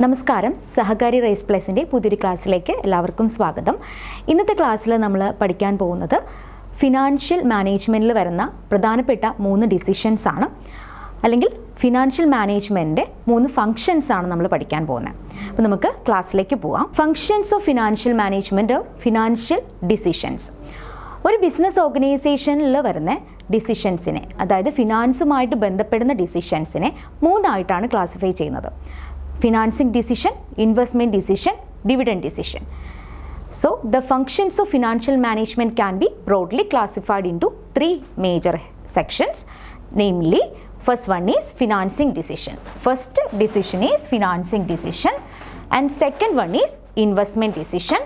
നമസ്കാരം, സഹകാരി റൈസ് പ്ലസിൻ്റെ പുതിയൊരു ക്ലാസ്സിലേക്ക് എല്ലാവർക്കും സ്വാഗതം. ഇന്നത്തെ ക്ലാസ്സിൽ നമ്മൾ പഠിക്കാൻ പോകുന്നത് ഫിനാൻഷ്യൽ മാനേജ്മെൻറ്റിൽ വരുന്ന പ്രധാനപ്പെട്ട 3 ഡിസിഷൻസ് ആണ്, അല്ലെങ്കിൽ ഫിനാൻഷ്യൽ മാനേജ്മെൻറ്റിൻ്റെ 3 ഫങ്ഷൻസ് ആണ് നമ്മൾ പഠിക്കാൻ പോകുന്നത്. അപ്പോൾ നമുക്ക് ക്ലാസ്സിലേക്ക് പോവാം. Functions of financial management, financial decisions. ഒരു ബിസിനസ് ഓർഗനൈസേഷനിൽ വരുന്ന ഡിസിഷൻസിനെ, അതായത് ഫിനാൻസുമായിട്ട് ബന്ധപ്പെടുന്ന ഡിസിഷൻസിനെ 3 ആയിട്ടാണ് ക്ലാസിഫൈ ചെയ്യുന്നത്. Financing decision, investment decision, dividend decision. So, the functions of financial management can be broadly classified into 3 major sections. Namely, first one is financing decision. First decision is financing decision, and second one is investment decision.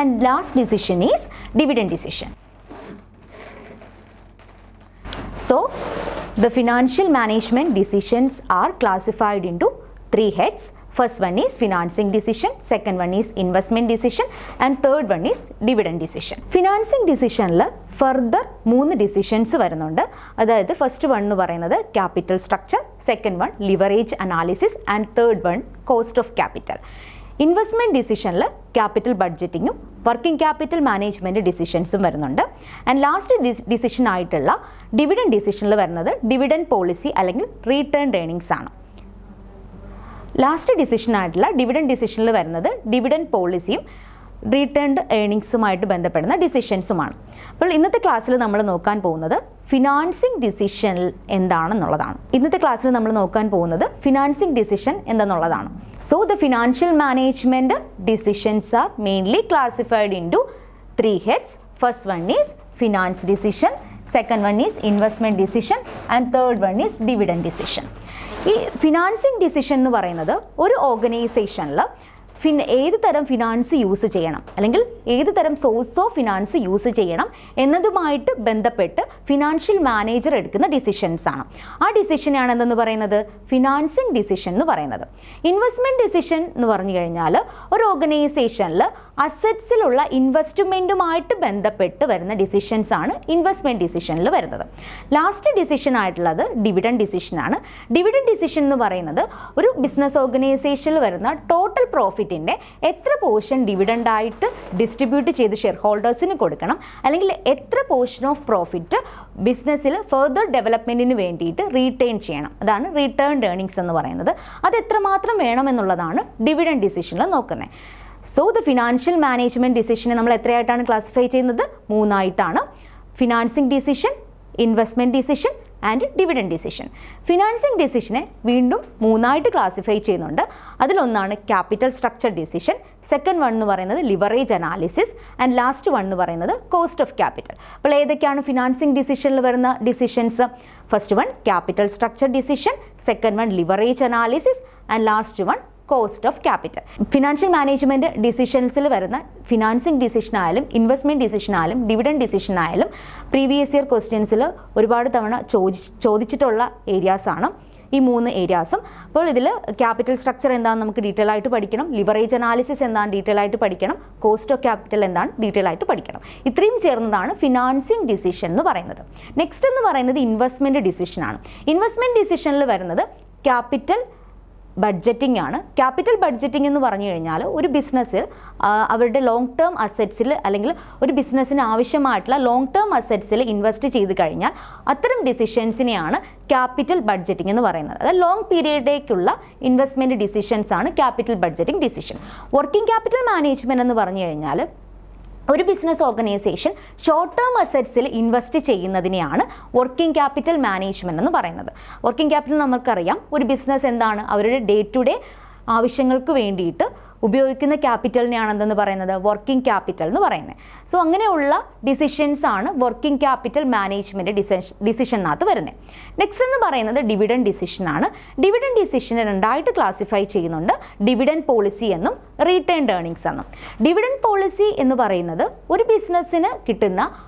And last decision is dividend decision. So, the financial management decisions are classified into 3 heads. First one is financing decision, second one is investment decision, and third one is dividend decision. Financing decisionൽ further 3 decisions വരുന്നുണ്ട്. അതായത് first one എന്ന് പറയുന്നത് capital structure, second one leverage analysis, and third one cost of capital. Investment ഡിസിഷനിൽ capital ബഡ്ജറ്റിങ്ങും working capital management ഡിസിഷൻസും വരുന്നുണ്ട്. And last decision ആയിട്ടുള്ള dividend ഡിസിഷനിൽ വരുന്നത് ഡിവിഡൻഡ് പോളിസി അല്ലെങ്കിൽ റീറ്റേൺഡ് ഏർണിങ്സ് ആണ്. ലാസ്റ്റ് ഡിസിഷൻ ആയിട്ടുള്ള ഡിവിഡൻഡ് ഡിസിഷനിൽ വരുന്നത് ഡിവിഡൻഡ് പോളിസിയും റീറ്റേൺഡ് ഏർണിങ്സുമായിട്ട് ബന്ധപ്പെടുന്ന ഡിസിഷൻസുമാണ്. അപ്പോൾ ഇന്നത്തെ ക്ലാസ്സിൽ നമ്മൾ നോക്കാൻ പോകുന്നത് ഫിനാൻസിങ് ഡിസിഷൻ എന്താണെന്നുള്ളതാണ്. ഇന്നത്തെ ക്ലാസ്സിൽ നമ്മൾ നോക്കാൻ പോകുന്നത് ഫിനാൻസിങ് ഡിസിഷൻ എന്താണെന്നുള്ളതാണ്. So the financial management decisions are mainly classified into 3 heads. First one is finance decision, second one is investment decision, and third one is dividend decision. ഈ financing decision എന്ന് പറയുന്നത് ഒരു ഓർഗനൈസേഷനിൽ ഏത് തരം finance use ചെയ്യണം, അല്ലെങ്കിൽ ഏത് തരം സോഴ്സ് ഓഫ് ഫിനാൻസ് യൂസ് ചെയ്യണം എന്നതുമായിട്ട് ബന്ധപ്പെട്ട് ഫിനാൻഷ്യൽ മാനേജർ എടുക്കുന്ന ഡിസിഷൻസ് ആണ്. ആ ഡിസിഷനാണ് എന്തെന്ന് പറയുന്നത് ഫിനാൻസിങ് ഡിസിഷൻ എന്ന് പറയുന്നത്. ഇൻവെസ്റ്റ്മെൻറ്റ് ഡിസിഷൻ എന്ന് പറഞ്ഞു കഴിഞ്ഞാൽ ഒരു ഓർഗനൈസേഷനിൽ അസറ്റ്സിലുള്ള ഇൻവെസ്റ്റ്മെൻറ്റുമായിട്ട് ബന്ധപ്പെട്ട് വരുന്ന ഡിസിഷൻസ് ആണ് ഇൻവെസ്റ്റ്മെൻറ്റ് ഡിസിഷനിൽ വരുന്നത്. ലാസ്റ്റ് ഡിസിഷൻ ആയിട്ടുള്ളത് ഡിവിഡൻഡ് ഡിസിഷനാണ്. ഡിവിഡൻഡ് ഡിസിഷൻ എന്ന് പറയുന്നത് ഒരു ബിസിനസ് ഓർഗനൈസേഷനിൽ വരുന്ന ടോട്ടൽ പ്രോഫിറ്റിൻ്റെ എത്ര പോർഷൻ ഡിവിഡൻഡായിട്ട് ഡിസ്ട്രിബ്യൂട്ട് ചെയ്ത് ഷെയർ ഹോൾഡേഴ്സിന് കൊടുക്കണം, അല്ലെങ്കിൽ എത്ര പോർഷൻ ഓഫ് പ്രോഫിറ്റ് ബിസിനസ്സിൽ ഫർദർ ഡെവലപ്മെൻറ്റിന് വേണ്ടിയിട്ട് റീറ്റെയിൻ ചെയ്യണം. അതാണ് റിട്ടേൺഡ് ഏർണിങ്സ് എന്ന് പറയുന്നത്. അത് എത്രമാത്രം വേണമെന്നുള്ളതാണ് ഡിവിഡൻഡ് ഡിസിഷനിൽ നോക്കുന്നത്. സോ ദ ഫിനാൻഷ്യൽ മാനേജ്മെൻറ്റ് ഡിസിഷനെ നമ്മൾ എത്രയായിട്ടാണ് ക്ലാസിഫൈ ചെയ്യുന്നത്? 3 ആയിട്ടാണ്. Financing decision, investment decision and dividend decision. Financing ഡിസിഷനെ വീണ്ടും 3 ആയിട്ട് ക്ലാസിഫൈ ചെയ്യുന്നുണ്ട്. അതിലൊന്നാണ് capital structure decision, second one എന്ന് പറയുന്നത് leverage analysis, and last one എന്ന് പറയുന്നത് കോസ്റ്റ് ഓഫ് ക്യാപിറ്റൽ. അപ്പോൾ ഏതൊക്കെയാണ് ഫിനാൻസിങ് ഡിസിഷനിൽ വരുന്ന decisions? First one capital structure decision, second one leverage analysis, and last one cost of capital. Financial management ഡിസിഷൻസിൽ വരുന്ന ഫിനാൻസിങ് ഡിസിഷൻ ആയാലും ഇൻവെസ്റ്റ്മെൻറ്റ് ഡിസിഷൻ ആയാലും ഡിവിഡൻഡ് ഡിസിഷൻ ആയാലും പ്രീവിയസ് ഇയർ ക്വസ്റ്റ്യൻസിൽ ഒരുപാട് തവണ ചോദിച്ചിട്ടുള്ള ഏരിയാസാണ് ഈ 3 ഏരിയാസും. അപ്പോൾ ഇതിൽ ക്യാപിറ്റൽ സ്ട്രക്ചർ എന്താണെന്ന് നമുക്ക് ഡീറ്റെയിൽ ആയിട്ട് പഠിക്കണം, ലിവറേജ് അനാലിസിസ് എന്താണ് ഡീറ്റെയിൽ ആയിട്ട് പഠിക്കണം, കോസ്റ്റ് ഓഫ് ക്യാപിറ്റൽ എന്താണ് ഡീറ്റെയിൽ ആയിട്ട് പഠിക്കണം. ഇത്രയും ചേർന്നതാണ് ഫിനാൻസിങ് ഡിസിഷൻ എന്ന് പറയുന്നത്. നെക്സ്റ്റ് എന്ന് പറയുന്നത് ഇൻവെസ്റ്റ്മെൻറ്റ് ഡിസിഷനാണ്. ഇൻവെസ്റ്റ്മെൻറ്റ് ഡിസിഷനിൽ വരുന്നത് ക്യാപിറ്റൽ ബഡ്ജറ്റിംഗ് ആണ്. ക്യാപിറ്റൽ ബഡ്ജറ്റിംഗ് എന്ന് പറഞ്ഞു കഴിഞ്ഞാൽ ഒരു ബിസിനസ്സിൽ അവരുടെ ലോങ് ടേം അസറ്റ്സിൽ, അല്ലെങ്കിൽ ഒരു ബിസിനസ്സിന് ആവശ്യമായിട്ടുള്ള ലോങ് ടേം അസറ്റ്സിൽ ഇൻവെസ്റ്റ് ചെയ്ത് കഴിഞ്ഞാൽ അത്തരം ഡിസിഷൻസിനെയാണ് ക്യാപിറ്റൽ ബഡ്ജറ്റിംഗ് എന്ന് പറയുന്നത്. അതായത് ലോങ് പീരിയഡിലേക്കുള്ള ഇൻവെസ്റ്റ്മെൻറ്റ് ഡിസിഷൻസ് ആണ് capital budgeting decision. Working capital management എന്ന് പറഞ്ഞു കഴിഞ്ഞാൽ ഒരു ബിസിനസ് ഓർഗനൈസേഷൻ ഷോർട്ട് ടേം അസറ്റ്സിൽ ഇൻവെസ്റ്റ് ചെയ്യുന്നതിനെയാണ് വർക്കിംഗ് ക്യാപിറ്റൽ മാനേജ്മെൻറ്റ് എന്ന് പറയുന്നത്. വർക്കിംഗ് ക്യാപിറ്റൽ നമുക്കറിയാം, ഒരു ബിസിനസ് എന്താണ് അവരുടെ ഡേ ടു ഡേ ആവശ്യങ്ങൾക്ക് വേണ്ടിയിട്ട് ഉപയോഗിക്കുന്ന ക്യാപിറ്റലിനെയാണ് എന്തെന്ന് പറയുന്നത് വർക്കിംഗ് ക്യാപിറ്റൽ എന്ന് പറയുന്നത്. സോ അങ്ങനെയുള്ള ഡിസിഷൻസ് ആണ് വർക്കിംഗ് ക്യാപിറ്റൽ മാനേജ്മെൻറ്റ് ഡിസിഷനകത്ത് വരുന്നത്. നെക്സ്റ്റ് എന്ന് പറയുന്നത് ഡിവിഡൻഡ് ഡിസിഷനാണ്. ഡിവിഡൻഡ് ഡിസിഷനെ 2 ആയിട്ട് ക്ലാസിഫൈ ചെയ്യുന്നുണ്ട്, ഡിവിഡൻഡ് പോളിസി എന്നും റീറ്റേൺഡ് ഏർണിങ്സ് എന്നും. ഡിവിഡൻഡ് പോളിസി എന്ന് പറയുന്നത് ഒരു ബിസിനസ്സിന് കിട്ടുന്ന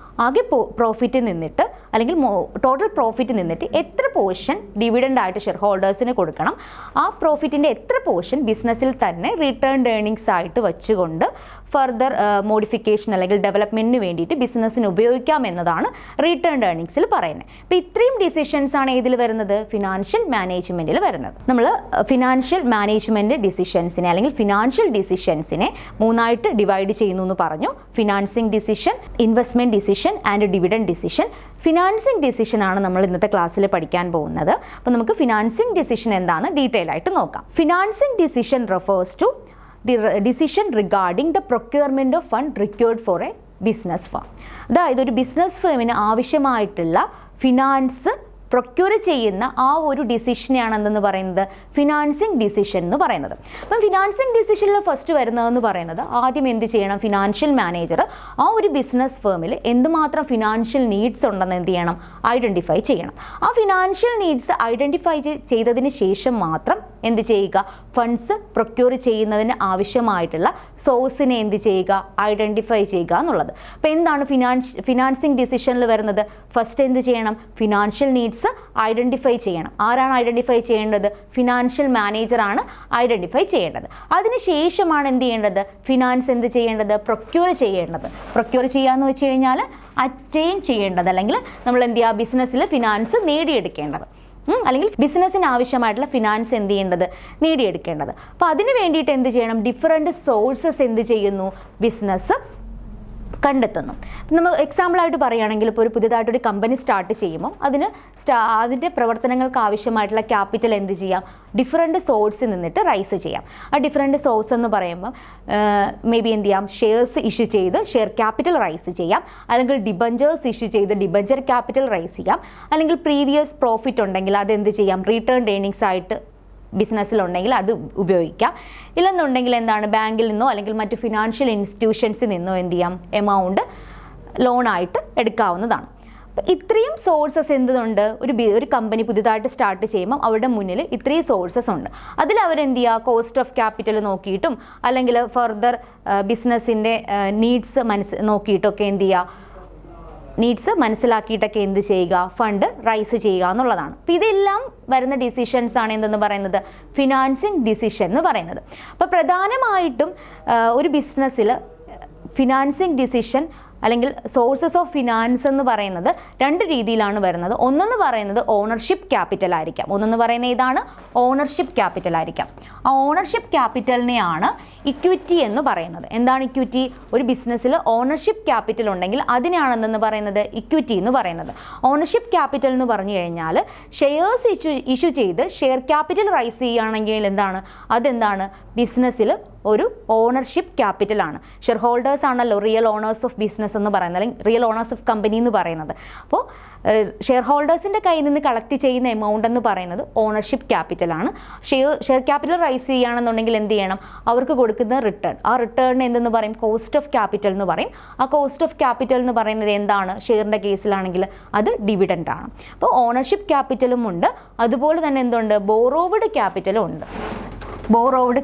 ആകെ പ്രോഫിറ്റ് നിന്നിട്ട്, അല്ലെങ്കിൽ ടോട്ടൽ പ്രോഫിറ്റ് നിന്നിട്ട് എത്ര പോർഷൻ ഡിവിഡൻഡ് ആയിട്ട് ഷെയർ ഹോൾഡേഴ്സിന് കൊടുക്കണം, ആ പ്രോഫിറ്റിൻ്റെ എത്ര പോർഷൻ ബിസിനസ്സിൽ തന്നെ റിട്ടേൺഡ് ഏർണിങ്സ് ആയിട്ട് വെച്ചുകൊണ്ട് ഫർദർ മോഡിഫിക്കേഷൻ അല്ലെങ്കിൽ ഡെവലപ്മെൻറ്റിന് വേണ്ടിയിട്ട് ബിസിനസ്സിന് ഉപയോഗിക്കാം എന്നതാണ് റിട്ടേൺഡ് ഏർണിങ്സിൽ പറയുന്നത്. അപ്പോൾ ഇത്രയും ഡിസിഷൻസ് ആണ് ഇതിൽ വരുന്നത്, ഫിനാൻഷ്യൽ മാനേജ്മെൻറ്റിൽ വരുന്നത്. നമ്മൾ ഫിനാൻഷ്യൽ മാനേജ്മെൻറ്റ് ഡിസിഷൻസിനെ അല്ലെങ്കിൽ ഫിനാൻഷ്യൽ ഡിസിഷൻസിനെ മൂന്നായിട്ട് ഡിവൈഡ് ചെയ്യുന്നു എന്ന് പറഞ്ഞു. Financing decision, investment decision and dividend decision. Financing decision ആണ് നമ്മൾ ഇന്നത്തെ ക്ലാസ്സിൽ പഠിക്കാൻ പോകുന്നത്. അപ്പോൾ നമുക്ക് ഫിനാൻസിങ് ഡിസിഷൻ എന്താണെന്ന് ഡീറ്റെയിൽ ആയിട്ട് നോക്കാം. Financing decision refers to the decision regarding the procurement of fund required for a business firm. അതായത് ഒരു ബിസിനസ് ഫേമിന് ആവശ്യമായിട്ടുള്ള ഫിനാൻസ് പ്രൊക്യൂർ ചെയ്യുന്ന ആ ഒരു ഡിസിഷനെയാണ് എന്തെന്ന് പറയുന്നത്, ഫിനാൻസിങ് ഡിസിഷൻ എന്ന് പറയുന്നത്. അപ്പം ഫിനാൻസിങ് ഡിസിഷനിൽ ഫസ്റ്റ് വരുന്നതെന്ന് പറയുന്നത് ആദ്യം എന്ത് ചെയ്യണം, ഫിനാൻഷ്യൽ മാനേജർ ആ ഒരു ബിസിനസ് ഫേമിൽ എന്തുമാത്രം ഫിനാൻഷ്യൽ നീഡ്സ് ഉണ്ടെന്ന് എന്ത് ചെയ്യണം, ഐഡൻറ്റിഫൈ ചെയ്യണം. ആ ഫിനാൻഷ്യൽ നീഡ്സ് ഐഡൻറ്റിഫൈ ചെയ്തതിന് ശേഷം മാത്രം എന്ത് ചെയ്യുക, ഫണ്ട്സ് പ്രൊക്യൂർ ചെയ്യുന്നതിന് ആവശ്യമായിട്ടുള്ള സോഴ്സിനെ എന്ത് ചെയ്യുക, ഐഡൻറ്റിഫൈ ചെയ്യുക എന്നുള്ളത്. അപ്പോൾ എന്താണ് ഫിനാൻസിങ് ഡിസിഷനിൽ വരുന്നത്, ഫസ്റ്റ് എന്ത് ചെയ്യണം, ഫിനാൻഷ്യൽ നീഡ്സ് ഐഡൻറ്റിഫൈ ചെയ്യണം. ആരാണ് ഐഡൻറ്റിഫൈ ചെയ്യേണ്ടത്, ഫിനാൻഷ്യൽ മാനേജറാണ് ഐഡൻറ്റിഫൈ ചെയ്യേണ്ടത്. അതിനുശേഷമാണ് എന്ത് ചെയ്യേണ്ടത്, ഫിനാൻസ് എന്ത് ചെയ്യേണ്ടത്, പ്രൊക്യൂർ ചെയ്യേണ്ടത്. പ്രൊക്യൂർ ചെയ്യാന്ന് വെച്ച് കഴിഞ്ഞാൽ അറ്റൈൻ ചെയ്യേണ്ടത്, അല്ലെങ്കിൽ നമ്മൾ എന്ത് ചെയ്യുക, ബിസിനസ്സിൽ ഫിനാൻസ് നേടിയെടുക്കേണ്ടത്, അല്ലെങ്കിൽ ബിസിനസ്സിന് ആവശ്യമായിട്ടുള്ള ഫിനാൻസ് എന്ത് ചെയ്യേണ്ടത്, നേടിയെടുക്കേണ്ടത്. അപ്പോൾ അതിന് വേണ്ടിയിട്ട് എന്ത് ചെയ്യണം, ഡിഫറെൻറ്റ് സോഴ്സസ് എന്ത് ചെയ്യുന്നു, ബിസിനസ് കണ്ടെത്തുന്നു. നമ്മൾ എക്സാമ്പിളായിട്ട് പറയുകയാണെങ്കിൽ ഇപ്പോൾ ഒരു പുതിയതായിട്ടൊരു കമ്പനി സ്റ്റാർട്ട് ചെയ്യുമ്പോൾ അതിൻ്റെ പ്രവർത്തനങ്ങൾക്ക് ആവശ്യമായിട്ടുള്ള ക്യാപിറ്റൽ എന്ത് ചെയ്യാം, ഡിഫറെൻറ്റ് സോഴ്സിൽ നിന്നിട്ട് റൈസ് ചെയ്യാം. ആ ഡിഫറെൻറ്റ് സോഴ്സ് എന്ന് പറയുമ്പോൾ മേ ബി എന്ത് ചെയ്യാം, ഷെയർസ് ഇഷ്യൂ ചെയ്ത് ഷെയർ ക്യാപിറ്റൽ റൈസ് ചെയ്യാം, അല്ലെങ്കിൽ ഡിബഞ്ചേഴ്സ് ഇഷ്യൂ ചെയ്ത് ഡിബഞ്ചർ ക്യാപിറ്റൽ റൈസ് ചെയ്യാം, അല്ലെങ്കിൽ പ്രീവിയസ് പ്രോഫിറ്റ് ഉണ്ടെങ്കിൽ അതെന്ത് ചെയ്യാം, റിട്ടേൺ ഏർണിങ്സ് ആയിട്ട് ബിസിനസ്സിലുണ്ടെങ്കിൽ അത് ഉപയോഗിക്കാം. ഇല്ലെന്നുണ്ടെങ്കിൽ എന്താണ്, ബാങ്കിൽ നിന്നോ അല്ലെങ്കിൽ മറ്റ് ഫിനാൻഷ്യൽ ഇൻസ്റ്റിറ്റ്യൂഷൻസിൽ നിന്നോ എന്ത് ചെയ്യാം, എമൗണ്ട് ലോണായിട്ട് എടുക്കാവുന്നതാണ്. അപ്പോൾ ഇത്രയും സോഴ്സസ് എന്തുണ്ട്, ഒരു കമ്പനി പുതിയതായിട്ട് സ്റ്റാർട്ട് ചെയ്യുമ്പം അവരുടെ മുന്നിൽ ഇത്രയും സോഴ്സസ് ഉണ്ട്. അതിൽ അവരെന്ത് ചെയ്യുക, കോസ്റ്റ് ഓഫ് ക്യാപിറ്റൽ നോക്കിയിട്ടും അല്ലെങ്കിൽ ഫർദർ ബിസിനസ്സിൻ്റെ നീഡ്സ് നോക്കിയിട്ടൊക്കെ എന്ത് ചെയ്യുക, നീഡ്സ് മനസ്സിലാക്കിയിട്ടൊക്കെ എന്ത് ചെയ്യുക, ഫണ്ട് റൈസ് ചെയ്യുക എന്നുള്ളതാണ്. അപ്പോൾ ഇതെല്ലാം വരുന്ന ഡിസിഷൻസ് ആണ് എന്തെന്ന് പറയുന്നത്, ഫിനാൻസിങ് ഡിസിഷൻ എന്ന് പറയുന്നത്. അപ്പോൾ പ്രധാനമായിട്ടും ഒരു ബിസിനസ്സിൽ ഫിനാൻസിങ് ഡിസിഷൻ അല്ലെങ്കിൽ സോഴ്സസ് ഓഫ് ഫിനാൻസ് എന്ന് പറയുന്നത് രണ്ട് രീതിയിലാണ് വരുന്നത്. ഒന്നെന്ന് പറയുന്നത് ഓണർഷിപ്പ് ക്യാപിറ്റൽ ആയിരിക്കാം. ഒന്നെന്ന് പറയുന്നത് ഇതാണ് ഓണർഷിപ്പ് ക്യാപിറ്റൽ ആയിരിക്കാം. ആ ഓണർഷിപ്പ് ക്യാപിറ്റലിനെയാണ് ഇക്വിറ്റി എന്ന് പറയുന്നത്. എന്താണ് ഇക്വിറ്റി? ഒരു ബിസിനസ്സിൽ ഓണർഷിപ്പ് ക്യാപിറ്റൽ ഉണ്ടെങ്കിൽ അതിനാണെന്ന് പറയുന്നത് ഇക്വിറ്റി എന്ന് പറയുന്നത്. ഓണർഷിപ്പ് ക്യാപിറ്റൽ എന്ന് പറഞ്ഞു കഴിഞ്ഞാൽ ഷെയർസ് ഇഷ്യൂ ചെയ്ത് ഷെയർ ക്യാപിറ്റൽ റൈസ് ചെയ്യുകയാണെങ്കിൽ അതെന്താണ്, ബിസിനസ്സിൽ ഒരു ഓണർഷിപ്പ് ക്യാപിറ്റലാണ്. ഷെയർ ഹോൾഡേഴ്സ് ആണല്ലോ റിയൽ ഓണേഴ്സ് ഓഫ് ബിസിനസ് എന്ന് പറയുന്നത്, അല്ലെങ്കിൽ റിയൽ ഓണേഴ്സ് ഓഫ് കമ്പനി എന്ന് പറയുന്നത്. അപ്പോൾ ഷെയർ ഹോൾഡേഴ്സിൻ്റെ കയ്യിൽ നിന്ന് കളക്ട് ചെയ്യുന്ന എമൗണ്ട് എന്ന് പറയുന്നത് ഓണർഷിപ്പ് ക്യാപിറ്റലാണ്. ഷെയർ ക്യാപിറ്റൽ റൈസ് ചെയ്യുകയാണെന്നുണ്ടെങ്കിൽ എന്ത് ചെയ്യണം, അവർക്ക് കൊടുക്കുന്ന റിട്ടേൺ, ആ റിട്ടേണിന് എന്തെന്ന് പറയും, കോസ്റ്റ് ഓഫ് ക്യാപിറ്റൽ എന്ന് പറയും. ആ കോസ്റ്റ് ഓഫ് ക്യാപിറ്റൽ എന്ന് പറയുന്നത് എന്താണ്, ഷെയറിൻ്റെ കേസിലാണെങ്കിൽ അത് ഡിവിഡൻഡ് ആണ്. അപ്പോൾ ഓണർഷിപ്പ് ക്യാപിറ്റലും ഉണ്ട്, അതുപോലെ തന്നെ എന്തുണ്ട്, ബോറോവ്ഡ് ക്യാപിറ്റലും ഉണ്ട്. ബോറോവ്ഡ്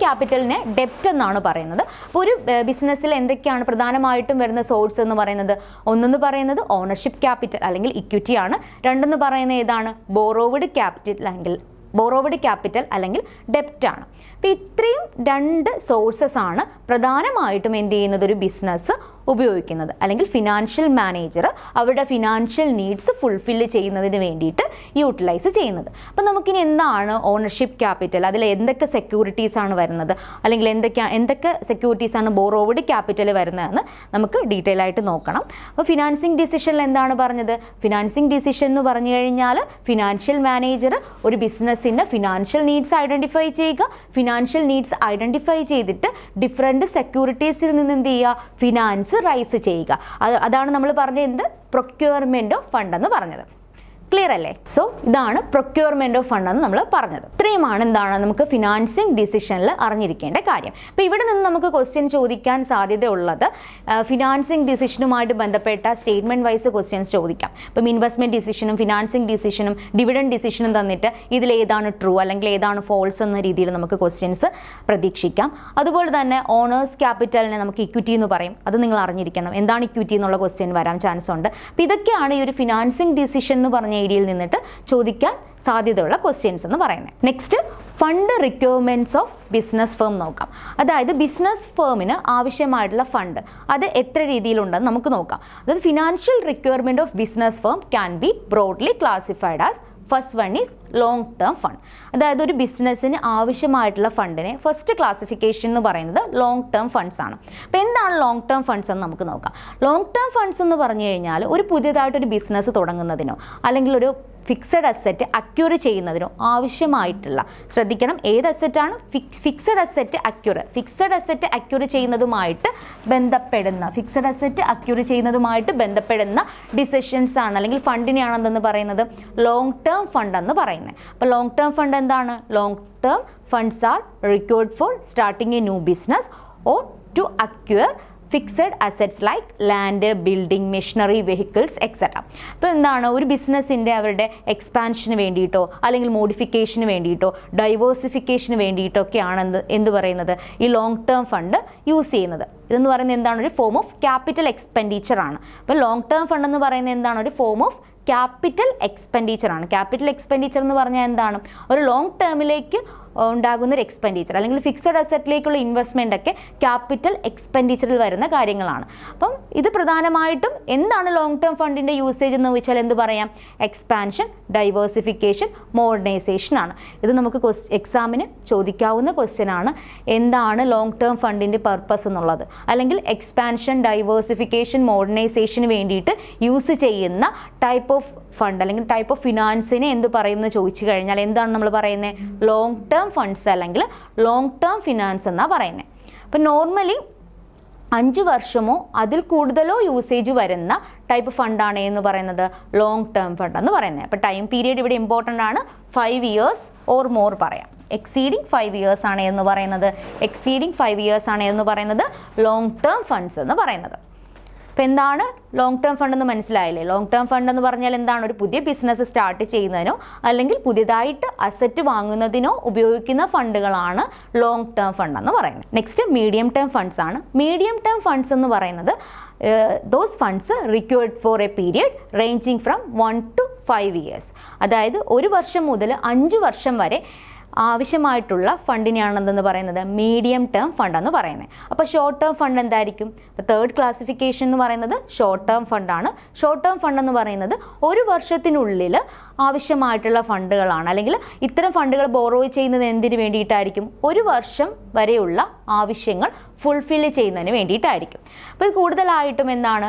ക്യാപിറ്റലിനെ ഡെപ്റ്റ് എന്നാണ് പറയുന്നത്. അപ്പോൾ ഒരു ബിസിനസ്സിൽ എന്തൊക്കെയാണ് പ്രധാനമായിട്ടും വരുന്ന സോഴ്സ് എന്ന് പറയുന്നത്, ഒന്നെന്ന് പറയുന്നത് ഓണർഷിപ്പ് ക്യാപിറ്റൽ അല്ലെങ്കിൽ ഇക്വിറ്റി ആണ്. രണ്ടെന്ന് പറയുന്നത് ഏതാണ്, ബോറോവ്ഡ് ക്യാപിറ്റൽ അല്ലെങ്കിൽ ഡെപ്റ്റ് ആണ്. അപ്പോൾ ഇത്രയും രണ്ട് സോഴ്സസ് ആണ് പ്രധാനമായിട്ടും എന്ത് ചെയ്യുന്നത്, ഒരു ബിസിനസ് ഉപയോഗിക്കുന്നത്, അല്ലെങ്കിൽ ഫിനാൻഷ്യൽ മാനേജർ അവരുടെ ഫിനാൻഷ്യൽ നീഡ്സ് ഫുൾഫില്ല് ചെയ്യുന്നതിന് വേണ്ടിയിട്ട് യൂട്ടിലൈസ് ചെയ്യുന്നത്. അപ്പോൾ നമുക്കിനി എന്താണ് ഓണർഷിപ്പ് ക്യാപിറ്റൽ, അതിൽ എന്തൊക്കെ സെക്യൂരിറ്റീസ് ആണ് വരുന്നത്, അല്ലെങ്കിൽ എന്തൊക്കെ സെക്യൂരിറ്റീസ് ആണ് ബോറോവ്ഡ് ക്യാപിറ്റൽ വരുന്നതെന്ന് നമുക്ക് ഡീറ്റെയിൽ ആയിട്ട് നോക്കണം. അപ്പോൾ ഫിനാൻസിങ് ഡിസിഷനിൽ എന്താണ് പറഞ്ഞത്, ഫിനാൻസിങ് ഡിസിഷൻ എന്ന് പറഞ്ഞു കഴിഞ്ഞാൽ ഫിനാൻഷ്യൽ മാനേജർ ഒരു ബിസിനസ്സിൻ്റെ ഫിനാൻഷ്യൽ നീഡ്സ് ഐഡൻറ്റിഫൈ ചെയ്യുക, ഫിനാൻഷ്യൽ നീഡ്സ് ഐഡൻറ്റിഫൈ ചെയ്തിട്ട് ഡിഫറെൻറ്റ് സെക്യൂരിറ്റീസിൽ നിന്ന് എന്ത് ചെയ്യുക, ഫിനാൻസ് റൈസ് ചെയ്യുക. അതാണ് നമ്മൾ പറഞ്ഞത് എന്ത്, പ്രൊക്യൂർമെന്റ് ഓഫ് ഫണ്ട് എന്ന് പറഞ്ഞത്. ക്ലിയർ അല്ലേ? സോ ഇതാണ് പ്രൊക്യൂർമെന്റ് ഓഫ് ഫണ്ട് എന്ന് നമ്മൾ പറഞ്ഞത്. ഇത്രയുമാണ് എന്താണ് നമുക്ക് ഫിനാൻസിങ് ഡിസിഷനിൽ അറിഞ്ഞിരിക്കേണ്ട കാര്യം. അപ്പോൾ ഇവിടെ നിന്ന് നമുക്ക് ക്വസ്റ്റ്യൻ ചോദിക്കാൻ സാധ്യതയുള്ളത് ഫിനാൻസിങ് ഡിസിഷനുമായിട്ട് ബന്ധപ്പെട്ട സ്റ്റേറ്റ്മെന്റ് വൈസ് ക്വസ്റ്റ്യൻസ് ചോദിക്കാം. ഇപ്പം ഇൻവെസ്റ്റ്മെന്റ് ഡിസിഷനും ഫിനാൻസിങ് ഡിസിഷനും ഡിവിഡൻഡ് ഡിസിഷനും തന്നിട്ട് ഇതിലേതാണ് ട്രൂ അല്ലെങ്കിൽ ഏതാണ് ഫോൾസ് എന്ന രീതിയിൽ നമുക്ക് ക്വസ്റ്റ്യൻസ് പ്രതീക്ഷിക്കാം. അതുപോലെ തന്നെ ഓണേഴ്സ് ക്യാപിറ്റലിനെ നമുക്ക് ഇക്വിറ്റി എന്ന് പറയും. അത് നിങ്ങൾ അറിഞ്ഞിരിക്കണം. എന്താണ് ഇക്വിറ്റി എന്നുള്ള ക്വസ്റ്റ്യൻ വരാൻ ചാൻസ് ഉണ്ട്. അപ്പോൾ ഇതൊക്കെയാണ് ഈ ഒരു ഫിനാൻസിങ് ഡിസിഷൻ എന്ന് പറഞ്ഞ ഏരിയയിൽ നിന്നിട്ട് ചോദിക്കാൻ സാധ്യതയുള്ള ക്വസ്റ്റ്യൻസ് എന്ന് പറയുന്നത്. Next fund requirements of business firm നോക്കാം. അതായത് ബിസിനസ് ഫേമിന് ആവശ്യമായിട്ടുള്ള ഫണ്ട് അത് എത്ര രീതിയിലുണ്ടെന്ന് നമുക്ക് നോക്കാം. അതായത് financial requirement of business firm can be broadly classified as first one is long term fund. അതായത് ഒരു ബിസിനസ്സിന് ആവശ്യമായിട്ടുള്ള ഫണ്ടിനെ ഫസ്റ്റ് ക്ലാസിഫിക്കേഷൻ എന്ന് പറയുന്നത് ലോങ് ടേം ഫണ്ട്സ് ആണ്. അപ്പോൾ എന്താണ് ലോങ് ടേം ഫണ്ട്സ് എന്ന് നമുക്ക് നോക്കാം. ലോങ് ടേം ഫണ്ട്സ് എന്ന് പറഞ്ഞു കഴിഞ്ഞാൽ ഒരു പുതിയതായിട്ടൊരു ബിസിനസ് തുടങ്ങുന്നതിനോ അല്ലെങ്കിൽ ഒരു ഫിക്സഡ് അസറ്റ് അക്യൂർ ചെയ്യുന്നതിനോ ആവശ്യമായിട്ടുള്ള, ശ്രദ്ധിക്കണം ഏത് അസറ്റാണ്, ഫിക്സഡ് അസറ്റ് അക്യൂർ ചെയ്യുന്നതുമായിട്ട് ബന്ധപ്പെടുന്ന ഡിസിഷൻസ് ആണ് അല്ലെങ്കിൽ ഫണ്ടിനെയാണ് എന്തെന്ന് പറയുന്നത് ലോങ് ടേം ഫണ്ട് എന്ന് പറയുന്നത്. അപ്പോൾ ലോങ് ടേം ഫണ്ട് എന്താണ്? Long term funds are required for starting a new business or to acquire fixed assets like land, building, machinery, vehicles etcetera. അപ്പോൾ എന്താണ് ഒരു ബിസിനസ്സിൻ്റെ അവരുടെ എക്സ്പാൻഷന് വേണ്ടിയിട്ടോ അല്ലെങ്കിൽ മോഡിഫിക്കേഷന് വേണ്ടിയിട്ടോ ഡൈവേഴ്സിഫിക്കേഷന് വേണ്ടിയിട്ടോ ഒക്കെയാണ് എന്ത് പറയുന്നത് ഈ ലോങ് ടേം ഫണ്ട് യൂസ് ചെയ്യുന്നത്. ഇതെന്ന് പറയുന്നത് എന്താണ്? ഒരു ഫോം ഓഫ് ക്യാപിറ്റൽ എക്സ്പെൻഡിച്ചർ ആണ്. അപ്പോൾ ലോങ് ടേം ഫണ്ട് എന്ന് പറയുന്നത് എന്താണ്? ഒരു ഫോം ഓഫ് ക്യാപിറ്റൽ എക്സ്പെൻഡിച്ചർ ആണ്. ക്യാപിറ്റൽ എക്സ്പെൻഡിച്ചർ എന്ന് പറഞ്ഞാൽ എന്താണ്? ഒരു ലോങ് ടേമിലേക്ക് ഉണ്ടാകുന്ന ഒരു എക്സ്പെൻഡിച്ചർ അല്ലെങ്കിൽ ഫിക്സഡ് അസറ്റിലേക്കുള്ള ഇൻവെസ്റ്റ്മെൻ്റ് ഒക്കെ ക്യാപിറ്റൽ എക്സ്പെൻഡിച്ചറിൽ വരുന്ന കാര്യങ്ങളാണ്. അപ്പം ഇത് പ്രധാനമായിട്ടും എന്താണ് ലോങ് ടേം ഫണ്ടിൻ്റെ യൂസേജ് എന്ന് വെച്ചാൽ എന്ത് പറയാം? എക്സ്പാൻഷൻ, ഡൈവേഴ്സിഫിക്കേഷൻ, മോഡേണൈസേഷൻ ആണ്. ഇത് നമുക്ക് എക്സാമിന് ചോദിക്കാവുന്ന ക്വസ്റ്റ്യൻ ആണ്. എന്താണ് ലോങ് ടേം ഫണ്ടിൻ്റെ പർപ്പസ് എന്നുള്ളത്, അല്ലെങ്കിൽ എക്സ്പാൻഷൻ, ഡൈവേഴ്സിഫിക്കേഷൻ, മോഡേണൈസേഷന് വേണ്ടിയിട്ട് യൂസ് ചെയ്യുന്ന ടൈപ്പ് ഓഫ് ഫണ്ട് അല്ലെങ്കിൽ ടൈപ്പ് ഓഫ് ഫിനാൻസിനെ എന്ത് പറയുമെന്ന് ചോദിച്ചു കഴിഞ്ഞാൽ എന്താണ് നമ്മൾ പറയുന്നത്? ലോങ് ടേം ഫണ്ട്സ് അല്ലെങ്കിൽ ലോങ് ടേം ഫിനാൻസ് എന്നാണ് പറയുന്നത്. അപ്പോൾ നോർമലി 5 വർഷമോ അതിൽ കൂടുതലോ യൂസേജ് വരുന്ന ടൈപ്പ് ഫണ്ടാണ് എന്ന് പറയുന്നത് ലോങ് ടേം ഫണ്ട് എന്ന് പറയുന്നത്. അപ്പോൾ ടൈം പീരീഡ് ഇവിടെ ഇമ്പോർട്ടൻ്റ് ആണ്. 5 years ഓർ മോർ പറയാം. എക്സീഡിങ് 5 years ആണ് എന്ന് പറയുന്നത് ലോങ് ടേം ഫണ്ട്സ് എന്ന് പറയുന്നത്. അപ്പോൾ എന്താണ് ലോങ് ടേം ഫണ്ട് എന്ന് മനസ്സിലായില്ലേ? ലോങ് ടേം ഫണ്ട് എന്ന് പറഞ്ഞാൽ എന്താണ്? ഒരു പുതിയ ബിസിനസ് സ്റ്റാർട്ട് ചെയ്യുന്നതിനോ അല്ലെങ്കിൽ പുതിയതായിട്ട് അസറ്റ് വാങ്ങുന്നതിനോ ഉപയോഗിക്കുന്ന ഫണ്ടുകളാണ് ലോങ് ടേം ഫണ്ട് എന്ന് പറയുന്നത്. നെക്സ്റ്റ് മീഡിയം ടേം ഫണ്ട്സ് ആണ്. മീഡിയം ടേം ഫണ്ട്സ് എന്ന് പറയുന്നത് those funds required for A period ranging from 1 to 5 years. അതായത് 1 വർഷം മുതൽ 5 വർഷം വരെ ആവശ്യമായിട്ടുള്ള ഫണ്ടിനെയാണ് എന്തെന്ന് പറയുന്നത് മീഡിയം ടേം ഫണ്ട് എന്ന് പറയുന്നത്. അപ്പോൾ ഷോർട്ട് ടേം ഫണ്ട് എന്തായിരിക്കും? ഇപ്പോൾ തേർഡ് ക്ലാസിഫിക്കേഷൻ എന്ന് പറയുന്നത് ഷോർട്ട് ടേം ഫണ്ടാണ്. ഷോർട്ട് ടേം ഫണ്ട് എന്ന് പറയുന്നത് 1 വർഷത്തിനുള്ളിൽ ആവശ്യമായിട്ടുള്ള ഫണ്ടുകളാണ്, അല്ലെങ്കിൽ ഇത്തരം ഫണ്ടുകൾ ബോറോ ചെയ്യുന്നത് എന്തിനു വേണ്ടിയിട്ടായിരിക്കും? 1 വർഷം വരെയുള്ള ആവശ്യങ്ങൾ ഫുൾഫിൽ ചെയ്യുന്നതിന് വേണ്ടിയിട്ടായിരിക്കും. അപ്പോൾ ഇത് കൂടുതലായിട്ടും എന്താണ്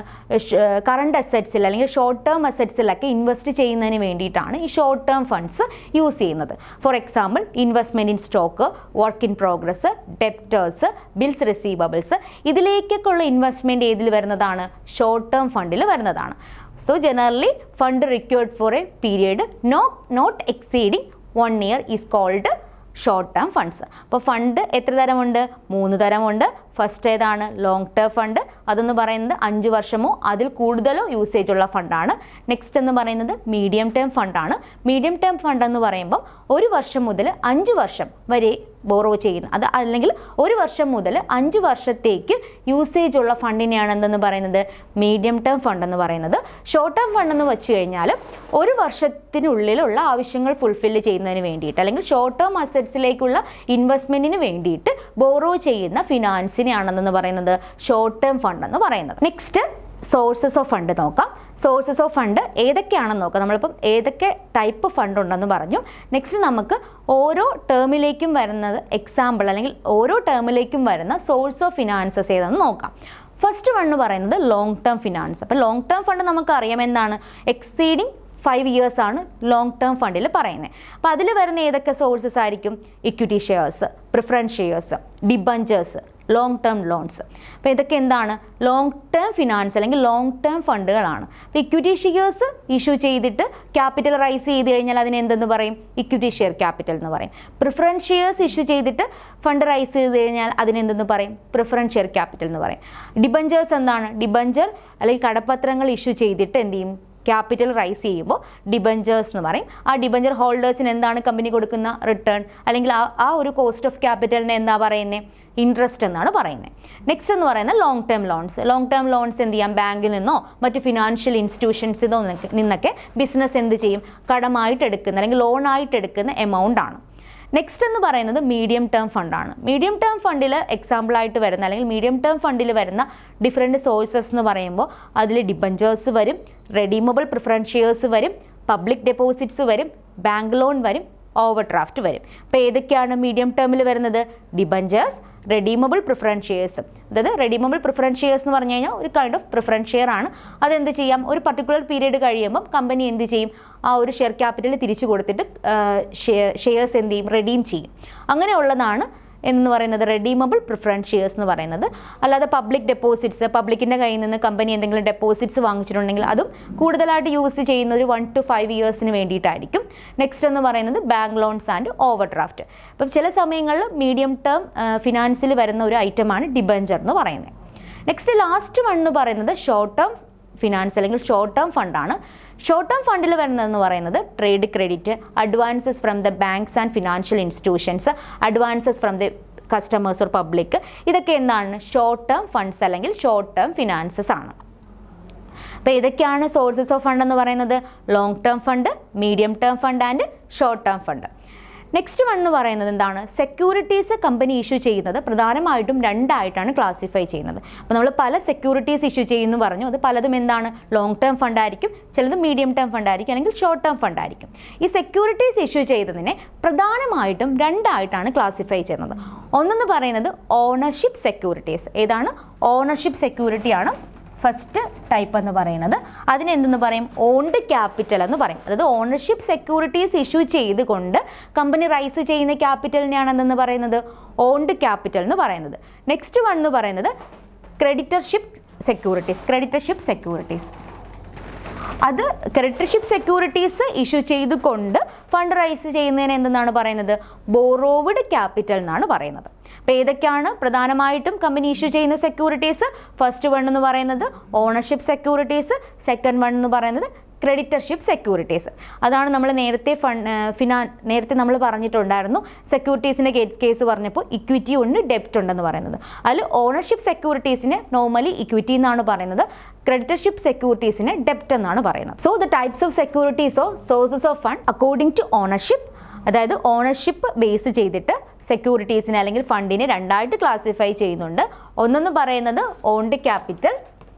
കറണ്ട് അസറ്റ്സിൽ അല്ലെങ്കിൽ ഷോർട്ട് ടേം അസറ്റ്സിലൊക്കെ ഇൻവെസ്റ്റ് ചെയ്യുന്നതിന് വേണ്ടിയിട്ടാണ് ഈ ഷോർട്ട് ടേം ഫണ്ട്സ് യൂസ് ചെയ്യുന്നത്. For example investment in stock, work in progress, debtors, bills receivables, ഇതിലേക്കൊക്കെ ഉള്ള ഇൻവെസ്റ്റ്മെൻറ്റ് ഏതിൽ വരുന്നതാണ്? ഷോർട്ട് ടേം ഫണ്ടിൽ വരുന്നതാണ്. So generally fund required for a period not exceeding 1 year is called short term funds. അപ്പോൾ fund എത്ര തരമുണ്ട്? 3 തരമുണ്ട്. First ഏതാണ്? Long term fund. അതെന്ന് പറയുന്നത് 5 വർഷമോ അതിൽ കൂടുതലോ യൂസേജ് ഉള്ള ഫണ്ടാണ്. നെക്സ്റ്റ് എന്ന് പറയുന്നത് മീഡിയം ടേം ഫണ്ടാണ്. മീഡിയം ടേം ഫണ്ട് എന്ന് പറയുമ്പം 1 വർഷം മുതൽ 5 വർഷം വരെ ബോറോ ചെയ്യുന്ന, അത് അല്ലെങ്കിൽ 1 വർഷം മുതൽ 5 വർഷത്തേക്ക് യൂസേജ് ഉള്ള ഫണ്ടിനെയാണ് എന്തെന്ന് പറയുന്നത് മീഡിയം ടേം ഫണ്ട് എന്ന് പറയുന്നത്. ഷോർട്ട് ടേം ഫണ്ട് എന്ന് വെച്ച് കഴിഞ്ഞാൽ 1 വർഷത്തിനുള്ളിലുള്ള ആവശ്യങ്ങൾ ഫുൾഫിൽ ചെയ്യുന്നതിന് വേണ്ടിയിട്ട് അല്ലെങ്കിൽ ഷോർട്ട് ടേം അസറ്റ്സിലേക്കുള്ള ഇൻവെസ്റ്റ്മെൻറ്റിന് വേണ്ടിയിട്ട് ബോറോ ചെയ്യുന്ന ഫിനാൻസിനെയാണെന്ന് പറയുന്നത് ഷോർട്ട് ടേം ഫണ്ട് എന്ന് പറയുന്നത്. നെക്സ്റ്റ് സോഴ്സസ് ഓഫ് ഫണ്ട് നോക്കാം. സോഴ്സസ് ഓഫ് ഫണ്ട് ഏതൊക്കെയാണെന്ന് നോക്കാം. നമ്മളിപ്പം ഏതൊക്കെ ടൈപ്പ് ഫണ്ട് ഉണ്ടെന്ന് പറഞ്ഞു. നെക്സ്റ്റ് നമുക്ക് ഓരോ ടേമിലേക്കും വരുന്നത് എക്സാമ്പിൾ അല്ലെങ്കിൽ ഓരോ ടേമിലേക്കും വരുന്ന സോഴ്സ് ഓഫ് ഫിനാൻസസ് ഏതെന്ന് നോക്കാം. ഫസ്റ്റ് വൺ എന്ന് പറയുന്നത് ലോങ് ടേം ഫിനാൻസ്. അപ്പോൾ ലോങ് ടേം ഫണ്ട് നമുക്കറിയാം എന്താണ്? എക്സീഡിങ് 5 years ആണ് ലോങ് ടേം ഫണ്ടിൽ പറയുന്നത്. അപ്പോൾ അതിൽ വരുന്ന ഏതൊക്കെ സോഴ്സസ് ആയിരിക്കും? Equity shares, preference shares, debentures, long term loans. അപ്പോൾ ഇതൊക്കെ എന്താണ്? ലോങ് ടേം ഫിനാൻസ് അല്ലെങ്കിൽ ലോങ് ടേം ഫണ്ടുകളാണ്. അപ്പോൾ ഇക്വിറ്റി ഷെയർസ് ഇഷ്യൂ ചെയ്തിട്ട് ക്യാപിറ്റൽ റൈസ് ചെയ്ത് കഴിഞ്ഞാൽ അതിന് എന്തെന്ന് പറയും? ഇക്വിറ്റി ഷെയർ ക്യാപിറ്റൽ എന്ന് പറയും. പ്രിഫറൻസ് ഷെയർസ് ഇഷ്യൂ ചെയ്തിട്ട് ഫണ്ട് റൈസ് ചെയ്ത് കഴിഞ്ഞാൽ അതിനെന്തെന്ന് പറയും? പ്രിഫറൻസ് ഷെയർ ക്യാപിറ്റൽ എന്ന് പറയും. ഡിബഞ്ചേഴ്സ് എന്താണ്? ഡിബഞ്ചർ അല്ലെങ്കിൽ കടപ്പത്രങ്ങൾ ഇഷ്യൂ ചെയ്തിട്ട് എന്ത് ചെയ്യും? ക്യാപിറ്റൽ റൈസ് ചെയ്യുമ്പോൾ ഡിബഞ്ചേഴ്സ് എന്ന് പറയും. ആ ഡിബഞ്ചർ ഹോൾഡേഴ്സിന് എന്താണ് കമ്പനി കൊടുക്കുന്ന റിട്ടേൺ അല്ലെങ്കിൽ ആ ഒരു കോസ്റ്റ് ഓഫ് ക്യാപിറ്റലിന് എന്താ പറയുന്നത്? ഇൻട്രസ്റ്റ് എന്നാണ് പറയുന്നത്. നെക്സ്റ്റ് എന്ന് പറയുന്നത് long term loans. Long term loans എന്ത് ചെയ്യാം? ബാങ്കിൽ നിന്നോ മറ്റ് ഫിനാൻഷ്യൽ ഇൻസ്റ്റിറ്റ്യൂഷൻസിൽ നിന്നൊക്കെ ബിസിനസ് എന്ത് ചെയ്യും? കടമായിട്ട് എടുക്കുന്ന അല്ലെങ്കിൽ ലോണായിട്ട് എടുക്കുന്ന എമൗണ്ട് ആണ്. നെക്സ്റ്റ് എന്ന് പറയുന്നത് മീഡിയം ടേം ഫണ്ടാണ്. മീഡിയം ടേം ഫണ്ടിൽ എക്സാമ്പിളായിട്ട് വരുന്ന അല്ലെങ്കിൽ മീഡിയം ടേം ഫണ്ടിൽ വരുന്ന ഡിഫറെൻറ്റ് സോഴ്സസ് എന്ന് പറയുമ്പോൾ അതിൽ ഡിബഞ്ചേഴ്സ് വരും, റെഡീമബിൾ പ്രിഫറൻസ് ഷെയർസ് വരും, പബ്ലിക് ഡെപ്പോസിറ്റ്സ് വരും, ബാങ്ക് ലോൺ വരും, ഓവർ ഡ്രാഫ്റ്റ് വരും. അപ്പോൾ ഏതൊക്കെയാണ് മീഡിയം ടേമിൽ വരുന്നത്? Debentures, redeemable preference shares. അതായത് റെഡീമബിൾ പ്രിഫറൻസ് ഷെയർസ് എന്ന് പറഞ്ഞു കഴിഞ്ഞാൽ ഒരു കൈൻഡ് ഓഫ് പ്രിഫറൻസ് ഷെയർ ആണ്. അതെന്ത് ചെയ്യാം? ഒരു പർട്ടിക്കുലർ പീരീഡ് കഴിയുമ്പം കമ്പനി എന്ത് ചെയ്യും? ആ ഒരു ഷെയർ ക്യാപിറ്റൽ തിരിച്ചു കൊടുത്തിട്ട് ഷെയർസ് എന്ത് ചെയ്യും? റെഡീം ചെയ്യും. അങ്ങനെയുള്ളതാണ് എന്ന് പറയുന്നത് റെഡീമബിൾ പ്രിഫറൻസ് ഷെയർസ് എന്ന് പറയുന്നത്. അല്ലാതെ പബ്ലിക് ഡെപ്പോസിറ്റ്സ്, പബ്ലിക്കിൻ്റെ കയ്യിൽ നിന്ന് കമ്പനി എന്തെങ്കിലും ഡെപ്പോസിറ്റ്സ് വാങ്ങിച്ചിട്ടുണ്ടെങ്കിൽ അതും കൂടുതലായിട്ട് യൂസ് ചെയ്യുന്നത് 1 to 5 ഇയേഴ്സിന് വേണ്ടിയിട്ടായിരിക്കും. നെക്സ്റ്റ് എന്ന് പറയുന്നത് bank loans and over draft. അപ്പം ചില സമയങ്ങളിൽ മീഡിയം ടേം ഫിനാൻസിൽ വരുന്ന ഒരു ഐറ്റമാണ് ഡിബഞ്ചർ എന്ന് പറയുന്നത്. നെക്സ്റ്റ് ലാസ്റ്റ് വൺ എന്ന് പറയുന്നത് ഷോർട്ട് ടേം ഫിനാൻസ് അല്ലെങ്കിൽ ഷോർട്ട് ടേം ഫണ്ടാണ്. ഷോർട്ട് ടേം ഫണ്ടിൽ വരുന്നതെന്ന് പറയുന്നത് trade credit, advances from the banks and financial institutions, advances from the customers or public. ഇതൊക്കെ എന്താണ്? ഷോർട്ട് ടേം ഫണ്ട്സ് അല്ലെങ്കിൽ ഷോർട്ട് ടേം ഫിനാൻസസ് ആണ്. അപ്പോൾ ഇതൊക്കെയാണ് സോഴ്സസ് ഓഫ് ഫണ്ട് എന്ന് പറയുന്നത്. Long term fund, medium term fund and short term fund. Next one എന്ന് പറയുന്നത് എന്താണ്? സെക്യൂരിറ്റീസ് കമ്പനി ഇഷ്യൂ ചെയ്യുന്നത് പ്രധാനമായിട്ടും രണ്ടായിട്ടാണ് ക്ലാസിഫൈ ചെയ്യുന്നത്. അപ്പോൾ നമ്മൾ പല സെക്യൂരിറ്റീസ് ഇഷ്യൂ ചെയ്യുന്നു പറഞ്ഞു. അത് പലതും എന്താണ്? ലോങ് ടേം ഫണ്ട് ആയിരിക്കും, ചിലത് മീഡിയം ടേം ഫണ്ട് ആയിരിക്കും, അല്ലെങ്കിൽ ഷോർട്ട് ടേം ഫണ്ട് ആയിരിക്കും. ഈ സെക്യൂരിറ്റീസ് ഇഷ്യൂ ചെയ്തതിനെ പ്രധാനമായിട്ടും രണ്ടായിട്ടാണ് ക്ലാസിഫൈ ചെയ്യുന്നത്. ഒന്നെന്ന് പറയുന്നത് ഓണർഷിപ്പ് സെക്യൂരിറ്റീസ്. ഏതാണ്? ഓണർഷിപ്പ് സെക്യൂരിറ്റിയാണ് ഫസ്റ്റ് ടൈപ്പ് എന്ന് പറയുന്നത്. അതിന് എന്തെന്ന് പറയും? ഓൺഡ് ക്യാപിറ്റൽ എന്ന് പറയും. അതായത് ഓണർഷിപ്പ് സെക്യൂരിറ്റീസ് ഇഷ്യൂ ചെയ്തുകൊണ്ട് കമ്പനി റൈസ് ചെയ്യുന്ന ക്യാപിറ്റലിനെയാണ് എന്തെന്ന് പറയുന്നത്? ഓൺഡ് ക്യാപിറ്റൽ എന്ന് പറയുന്നത്. നെക്സ്റ്റ് വൺ എന്ന് പറയുന്നത് ക്രെഡിറ്റർഷിപ്പ് സെക്യൂരിറ്റീസ്. അത് ക്രെഡിറ്റർഷിപ്പ് സെക്യൂരിറ്റീസ് ഇഷ്യൂ ചെയ്തുകൊണ്ട് ഫണ്ട് റൈസ് ചെയ്യുന്നതിന് എന്തെന്നാണ് പറയുന്നത്? ബോറോവ്ഡ് ക്യാപിറ്റൽ എന്നാണ് പറയുന്നത്. അപ്പോൾ ഏതൊക്കെയാണ് പ്രധാനമായിട്ടും കമ്പനി ഇഷ്യൂ ചെയ്യുന്ന സെക്യൂരിറ്റീസ്? ഫസ്റ്റ് വൺ എന്ന് പറയുന്നത് ഓണർഷിപ്പ് സെക്യൂരിറ്റീസ്, സെക്കൻഡ് വൺ എന്ന് പറയുന്നത് ക്രെഡിറ്റർഷിപ്പ് സെക്യൂരിറ്റീസ്. അതാണ് നമ്മൾ നേരത്തെ നമ്മൾ പറഞ്ഞിട്ടുണ്ടായിരുന്നു. സെക്യൂരിറ്റീസിൻ്റെ കേസ് പറഞ്ഞപ്പോൾ ഇക്വിറ്റി ഉണ്ട്, ഡെപ്റ്റ് ഉണ്ടെന്ന് പറയുന്നത്. അതിൽ ഓണർഷിപ്പ് സെക്യൂരിറ്റീസിന് നോർമലി ഇക്വിറ്റി എന്നാണ് പറയുന്നത്, ക്രെഡിറ്റർഷിപ്പ് സെക്യൂരിറ്റീസിന് ഡെപ്റ്റ് എന്നാണ് പറയുന്നത്. So the types of securities or sources of fund according to ownership. അതായത് ഓണർഷിപ്പ് ബേസ് ചെയ്തിട്ട് സെക്യൂരിറ്റീസിനെ അല്ലെങ്കിൽ ഫണ്ടിനെ രണ്ടായിട്ട് ക്ലാസിഫൈ ചെയ്യുന്നുണ്ട്. ഒന്നെന്ന് പറയുന്നത് ഓൺഡ് ക്യാപിറ്റൽ,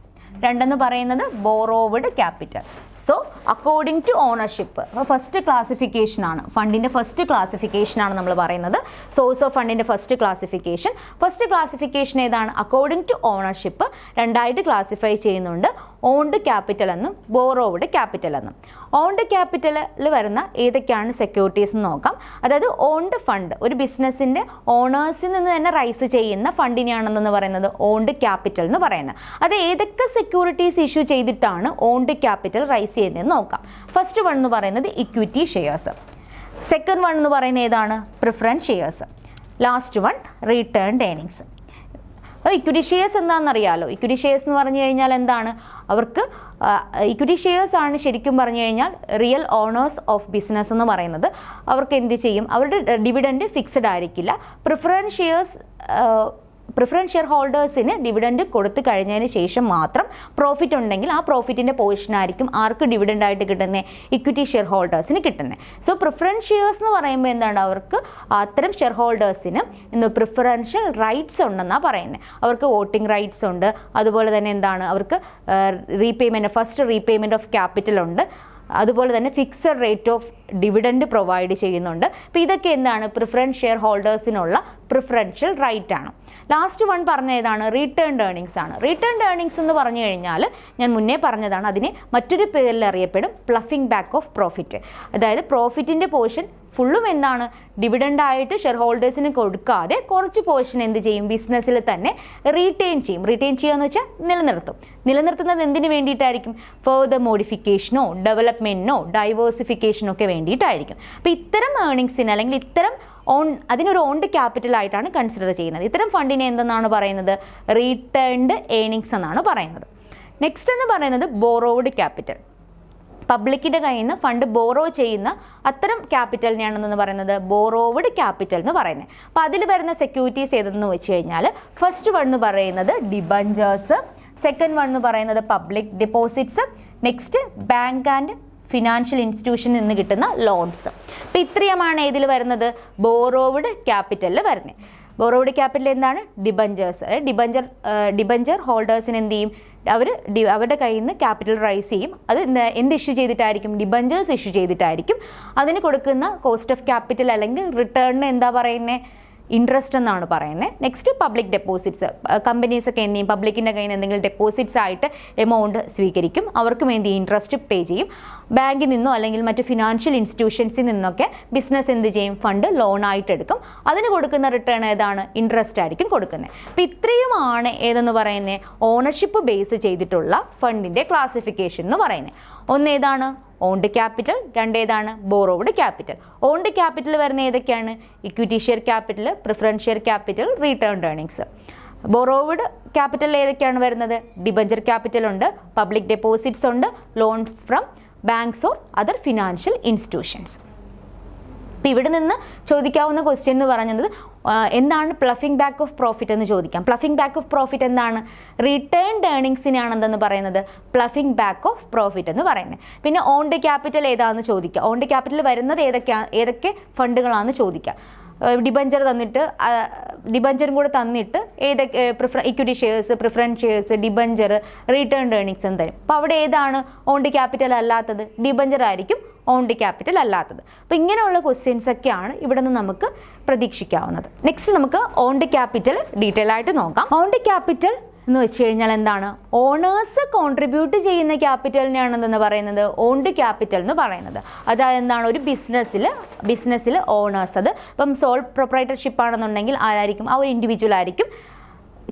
രണ്ടെന്ന് പറയുന്നത് borrowed capital. So according to ownership first ക്ലാസിഫിക്കേഷനാണ്, ഫണ്ടിൻ്റെ ഫസ്റ്റ് ക്ലാസിഫിക്കേഷനാണ് നമ്മൾ പറയുന്നത്. സോഴ്സ് ഓഫ് ഫണ്ടിൻ്റെ ഫസ്റ്റ് ക്ലാസിഫിക്കേഷൻ ഏതാണ്? അക്കോർഡിംഗ് ടു ഓണർഷിപ്പ് രണ്ടായിട്ട് ക്ലാസിഫൈ ചെയ്യുന്നുണ്ട്, ഓൺഡ് ക്യാപിറ്റൽ എന്നും ബോറോവ്ഡ് ക്യാപിറ്റൽ എന്നും. ഓൺഡ് ക്യാപിറ്റലിൽ വരുന്ന ഏതൊക്കെയാണ് സെക്യൂരിറ്റീസ് എന്ന് നോക്കാം. അതായത് ഓൺഡ് ഫണ്ട്, ഒരു ബിസിനസ്സിൻ്റെ ഓണേഴ്സിൽ നിന്ന് തന്നെ റൈസ് ചെയ്യുന്ന ഫണ്ടിനെയാണെന്ന് പറയുന്നത് ഓൺഡ് ക്യാപിറ്റൽ എന്ന് പറയുന്നത്. അത് ഏതൊക്കെ സെക്യൂരിറ്റീസ് ഇഷ്യൂ ചെയ്തിട്ടാണ് ഓൺഡ് ക്യാപിറ്റൽ റൈസ് ചെയ്യുന്നതെന്ന് നോക്കാം. ഫസ്റ്റ് വൺ എന്ന് പറയുന്നത് ഇക്വിറ്റി ഷെയർസ്, സെക്കൻഡ് വൺ എന്ന് പറയുന്നത് ഏതാണ്? Preference shares, last one retained earnings. അപ്പോൾ ഇക്വിറ്റി ഷെയർസ് എന്താണെന്നറിയാമല്ലോ. ഇക്വിറ്റി ഷെയർസ് എന്ന് പറഞ്ഞു കഴിഞ്ഞാൽ എന്താണ്? അവർക്ക് ഇക്വിറ്റി ഷെയർസ് ആണ് ശരിക്കും പറഞ്ഞു കഴിഞ്ഞാൽ റിയൽ ഓണേഴ്സ് ഓഫ് ബിസിനസ് എന്ന് പറയുന്നത്. അവർക്ക് എന്ത് ചെയ്യും? അവരുടെ ഡിവിഡൻഡ് ഫിക്സഡ് ആയിരിക്കില്ല. പ്രിഫറൻസ് ഷെയർ ഹോൾഡേഴ്സിന് ഡിവിഡൻഡ് കൊടുത്തു കഴിഞ്ഞതിന് ശേഷം മാത്രം പ്രോഫിറ്റ് ഉണ്ടെങ്കിൽ ആ പ്രോഫിറ്റിൻ്റെ പോർഷനായിരിക്കും ആർക്ക് ഡിവിഡൻഡ് ആയിട്ട് കിട്ടുന്നത്? ഇക്വിറ്റി ഷെയർ ഹോൾഡേഴ്സിന് കിട്ടുന്നത്. സോ പ്രിഫറൻസ് ഷെയർസ് എന്ന് പറയുമ്പോൾ എന്താണ്? അവർക്ക് അത്തരം ഷെയർ ഹോൾഡേഴ്സിന് പ്രിഫറൻഷ്യൽ റൈറ്റ്സ് ഉണ്ടെന്നാണ് പറയുന്നത്. അവർക്ക് വോട്ടിംഗ് റൈറ്റ്സ് ഉണ്ട്, അതുപോലെ തന്നെ എന്താണ്? അവർക്ക് ഫസ്റ്റ് റീപേയ്മെൻറ്റ് ഓഫ് ക്യാപിറ്റൽ ഉണ്ട്, അതുപോലെ തന്നെ fixed rate of dividend provide ചെയ്യുന്നുണ്ട്. അപ്പോൾ ഇതൊക്കെ എന്താണ്? പ്രിഫറൻസ് ഷെയർ ഹോൾഡേഴ്സിനുള്ള പ്രിഫറൻഷ്യൽ റൈറ്റ് ആണ്. ലാസ്റ്റ് വൺ പറഞ്ഞ ഏതാണ്? റീറ്റേൺഡ് ഏർണിങ്സ് ആണ്. റീറ്റേൺഡ് ഏർണിങ്സ് എന്ന് പറഞ്ഞു കഴിഞ്ഞാൽ ഞാൻ മുന്നേ പറഞ്ഞതാണ്, അതിനെ മറ്റൊരു പേരിൽ അറിയപ്പെടും പ്ലഫിംഗ് ബാക്ക് ഓഫ് പ്രോഫിറ്റ്. അതായത് പ്രോഫിറ്റിൻ്റെ പോർഷൻ ഫുള്ളും എന്താണ്? ഡിവിഡൻഡായിട്ട് ഷെയർ ഹോൾഡേഴ്സിന് കൊടുക്കാതെ കുറച്ച് പോർഷൻ എന്ത് ചെയ്യും? ബിസിനസ്സിൽ തന്നെ റീറ്റെയിൻ ചെയ്യും. റീറ്റെയിൻ ചെയ്യുക എന്ന് വെച്ചാൽ നിലനിർത്തുന്നത് എന്തിനു വേണ്ടിയിട്ടായിരിക്കും? ഫർദർ മോഡിഫിക്കേഷനോ ഡെവലപ്മെൻറ്റിനോ ഡൈവേഴ്സിഫിക്കേഷനോ ഒക്കെ വേണ്ടിയിട്ടായിരിക്കും. അപ്പോൾ ഇത്തരം ഏർണിങ്സിന് അല്ലെങ്കിൽ ഇത്തരം അതിനൊരു ഓൺഡ് ക്യാപിറ്റൽ ആയിട്ടാണ് കൺസിഡർ ചെയ്യുന്നത്. ഇത്തരം ഫണ്ടിനെ എന്തെന്നാണ് പറയുന്നത്? റീറ്റേൺഡ് ഏർണിങ്സ് എന്നാണ് പറയുന്നത്. നെക്സ്റ്റ് എന്ന് പറയുന്നത് ബോറോവ്ഡ് ക്യാപിറ്റൽ. പബ്ലിക്കിൻ്റെ കയ്യിൽ നിന്ന് ഫണ്ട് ബോറോ ചെയ്യുന്ന അത്തരം ക്യാപിറ്റലിനെയാണെന്ന് പറയുന്നത് ബോറോവ്ഡ് ക്യാപിറ്റൽ എന്ന് പറയുന്നത്. അപ്പോൾ അതിൽ വരുന്ന സെക്യൂരിറ്റീസ് ഏതെന്ന് വെച്ച് കഴിഞ്ഞാൽ ഫസ്റ്റ് വൺ എന്ന് പറയുന്നത് ഡിബഞ്ചേഴ്സ്, സെക്കൻഡ് വൺ എന്ന് പറയുന്നത് public deposits, next bank and financial ഇൻസ്റ്റിറ്റ്യൂഷനിൽ നിന്ന് കിട്ടുന്ന ലോൺസ്. അപ്പോൾ ഇത്രയുമാണ് ഇതിൽ വരുന്നത് ബോറോവ്ഡ് ക്യാപിറ്റലിൽ വരുന്നത്. ബോറോവ്ഡ് ക്യാപിറ്റൽ എന്താണ്? ഡിബഞ്ചേഴ്സ്. ഡിബഞ്ചർ ഹോൾഡേഴ്സിന് എന്ത് ചെയ്യും? അവരുടെ കയ്യിൽ നിന്ന് ക്യാപിറ്റൽ റൈസ് ചെയ്യും. അത് എന്ത് ഇഷ്യൂ ചെയ്തിട്ടായിരിക്കും? ഡിബഞ്ചേഴ്സ് ഇഷ്യൂ ചെയ്തിട്ടായിരിക്കും. അതിന് കൊടുക്കുന്ന കോസ്റ്റ് ഓഫ് ക്യാപിറ്റൽ അല്ലെങ്കിൽ റിട്ടേണിന് എന്താ പറയുന്നത്? ഇൻട്രസ്റ്റ് എന്നാണ് പറയുന്നത്. Next public deposits. കമ്പനീസൊക്കെ എന്ത് ചെയ്യും? പബ്ലിക്കിൻ്റെ കയ്യിൽ നിന്ന് എന്തെങ്കിലും ഡെപ്പോസിറ്റ്സ് ആയിട്ട് എമൗണ്ട് സ്വീകരിക്കും. അവർക്കും എന്ത് ചെയ്യും? ഇൻട്രസ്റ്റ് പേ ചെയ്യും. ബാങ്കിൽ നിന്നോ അല്ലെങ്കിൽ മറ്റ് ഫിനാൻഷ്യൽ ഇൻസ്റ്റിറ്റ്യൂഷൻസിൽ നിന്നൊക്കെ ബിസിനസ് എന്ത് ചെയ്യും? ഫണ്ട് ലോണായിട്ട് എടുക്കും. അതിന് കൊടുക്കുന്ന റിട്ടേൺ ഏതാണ്? ഇൻട്രസ്റ്റ് ആയിരിക്കും കൊടുക്കുന്നത്. അപ്പോൾ ഇത്രയുമാണ് ഏതെന്ന് പറയുന്നത്? ഓണർഷിപ്പ് ബേസ് ചെയ്തിട്ടുള്ള ഫണ്ടിൻ്റെ ക്ലാസിഫിക്കേഷൻ എന്ന് പറയുന്നത്. ഒന്ന് ഏതാണ്? Owned capital. രണ്ടേതാണ്? Borrowed capital. ഓൺഡ് ക്യാപിറ്റൽ വരുന്ന ഏതൊക്കെയാണ്? Equity share capital, preference share capital, retained earnings. Borrowed capital ഏതൊക്കെയാണ് വരുന്നത്? ഡിബഞ്ചർ ക്യാപിറ്റൽ ഉണ്ട്, പബ്ലിക് ഡെപ്പോസിറ്റ്സ് ഉണ്ട്, loans from banks or other financial institutions. അപ്പോൾ ഇവിടെ നിന്ന് ചോദിക്കാവുന്ന ക്വസ്റ്റ്യൻ എന്ന് പറയുന്നത് എന്താണ് പ്ലഫിംഗ് ബാക്ക് ഓഫ് പ്രോഫിറ്റ് എന്ന് ചോദിക്കാം. പ്ലഫിംഗ് ബാക്ക് ഓഫ് പ്രോഫിറ്റ് എന്താണ്? റിട്ടേൺഡ് ഏർണിങ്സിനാണ് എന്തെന്ന് പറയുന്നത്? പ്ലഫിംഗ് ബാക്ക് ഓഫ് പ്രോഫിറ്റ് എന്ന് പറയുന്നത്. പിന്നെ ഓൺഡ് ക്യാപിറ്റൽ ഏതാണെന്ന് ചോദിക്കുക. ഓൺഡ് ക്യാപിറ്റൽ വരുന്നത് ഏതൊക്കെ ഫണ്ടുകളാണെന്ന് ചോദിക്കുക. ഡിബഞ്ചർ തന്നിട്ട് ഡിബഞ്ചറും കൂടെ തന്നിട്ട് ഏതൊക്കെ equity shares, preference shares, debenture, returned earnings എന്ന് തരും. അപ്പോൾ അവിടെ ഏതാണ് ഓൺഡ് ക്യാപിറ്റൽ അല്ലാത്തത്? ഡിബഞ്ചർ ആയിരിക്കും ഓൺഡ് ക്യാപിറ്റൽ അല്ലാത്തത്. അപ്പോൾ ഇങ്ങനെയുള്ള ക്വസ്റ്റ്യൻസ് ഒക്കെയാണ് ഇവിടെ നിന്ന് നമുക്ക് പ്രതീക്ഷിക്കാവുന്നത്. നെക്സ്റ്റ് നമുക്ക് ഓൺഡ് ക്യാപിറ്റൽ ഡീറ്റെയിൽ ആയിട്ട് നോക്കാം. ഓൺഡ് ക്യാപിറ്റൽ എന്ന് വെച്ച് കഴിഞ്ഞാൽ എന്താണ്? ഓണേഴ്സ് കോൺട്രിബ്യൂട്ട് ചെയ്യുന്ന ക്യാപിറ്റലിനെയാണ് എന്തെന്ന് പറയുന്നത്? ഓൺഡ് ക്യാപിറ്റൽ എന്ന് പറയുന്നത്. അതായത് എന്താണ്? ഒരു ബിസിനസ്സിൽ ഓണേഴ്സ്, അത് ഇപ്പം സോൾ പ്രൊപ്രൈറ്റർഷിപ്പ് ആണെന്നുണ്ടെങ്കിൽ ആരായിരിക്കും? ആ ഒരു ഇൻഡിവിജ്വൽ ആയിരിക്കും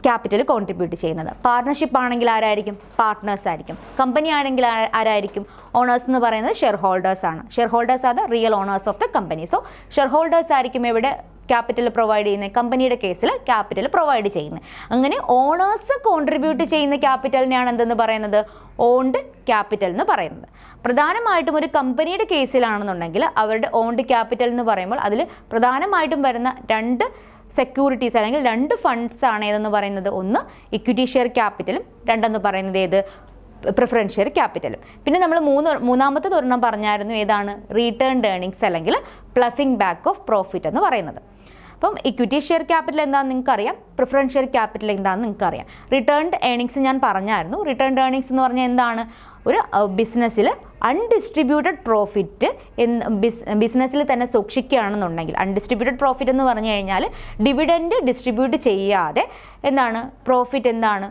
ക്യാപിറ്റൽ കോൺട്രിബ്യൂട്ട് ചെയ്യുന്നത്. പാർട്ണർഷിപ്പ് ആണെങ്കിൽ ആരായിരിക്കും? പാർട്ട്നേഴ്സ് ആയിരിക്കും. കമ്പനി ആണെങ്കിൽ ആരായിരിക്കും? ഓണേഴ്സ് എന്ന് പറയുന്നത് ഷെയർ ഹോൾഡേഴ്സ് ആണ്. Share holders are the real owners of the company. So share holders ആയിരിക്കും ഇവിടെ ക്യാപിറ്റൽ പ്രൊവൈഡ് ചെയ്യുന്നത്. കമ്പനിയുടെ കേസിൽ ക്യാപിറ്റൽ പ്രൊവൈഡ് ചെയ്യുന്നത്. അങ്ങനെ ഓണേഴ്സ് കോൺട്രിബ്യൂട്ട് ചെയ്യുന്ന ക്യാപിറ്റലിനെയാണ് എന്തെന്ന് പറയുന്നത്? ഓൺഡ് ക്യാപിറ്റൽ എന്ന് പറയുന്നത്. പ്രധാനമായിട്ടും ഒരു കമ്പനിയുടെ കേസിലാണെന്നുണ്ടെങ്കിൽ അവരുടെ ഓൺഡ് ക്യാപിറ്റൽ എന്ന് പറയുമ്പോൾ അതിൽ പ്രധാനമായിട്ടും വരുന്ന രണ്ട് സെക്യൂരിറ്റീസ് അല്ലെങ്കിൽ രണ്ട് ഫണ്ട്സ് ആണ് ഏതെന്ന് പറയുന്നത്. ഒന്ന് ഇക്വിറ്റി ഷെയർ ക്യാപിറ്റലും, രണ്ടെന്ന് പറയുന്നത് ഏത്? പ്രിഫറൻസ് ഷെയർ ക്യാപിറ്റലും. പിന്നെ നമ്മൾ മൂന്നാമത്തെ ഒരെണ്ണം പറഞ്ഞായിരുന്നു, ഏതാണ്? റിട്ടേൺഡ് ഏർണിങ്സ് അല്ലെങ്കിൽ പ്ലഫിംഗ് ബാക്ക് ഓഫ് പ്രോഫിറ്റ് എന്ന് പറയുന്നത്. അപ്പം ഇക്വിറ്റി ഷെയർ ക്യാപിറ്റൽ എന്താണെന്ന് നിങ്ങൾക്ക് അറിയാം, പ്രിഫറൻസ് ഷെയർ ക്യാപിറ്റൽ എന്താണെന്ന് നിങ്ങൾക്ക് അറിയാം. റിട്ടേൺഡ് ഏർണിങ്സ് ഞാൻ പറഞ്ഞായിരുന്നു. റിട്ടേൺഡ് ഏർണിങ്സ് എന്ന് പറഞ്ഞാൽ എന്താണ്? ഒരു ബിസിനസ്സിൽ അൺഡിസ്ട്രിബ്യൂട്ടഡ് പ്രോഫിറ്റ് ബിസിനസ്സിൽ തന്നെ സൂക്ഷിക്കുകയാണെന്നുണ്ടെങ്കിൽ, അൺഡിസ്ട്രിബ്യൂട്ടഡ് പ്രോഫിറ്റ് എന്ന് പറഞ്ഞു കഴിഞ്ഞാൽ ഡിവിഡൻഡ് ഡിസ്ട്രിബ്യൂട്ട് ചെയ്യാതെ എന്താണ് പ്രോഫിറ്റ് എന്താണ്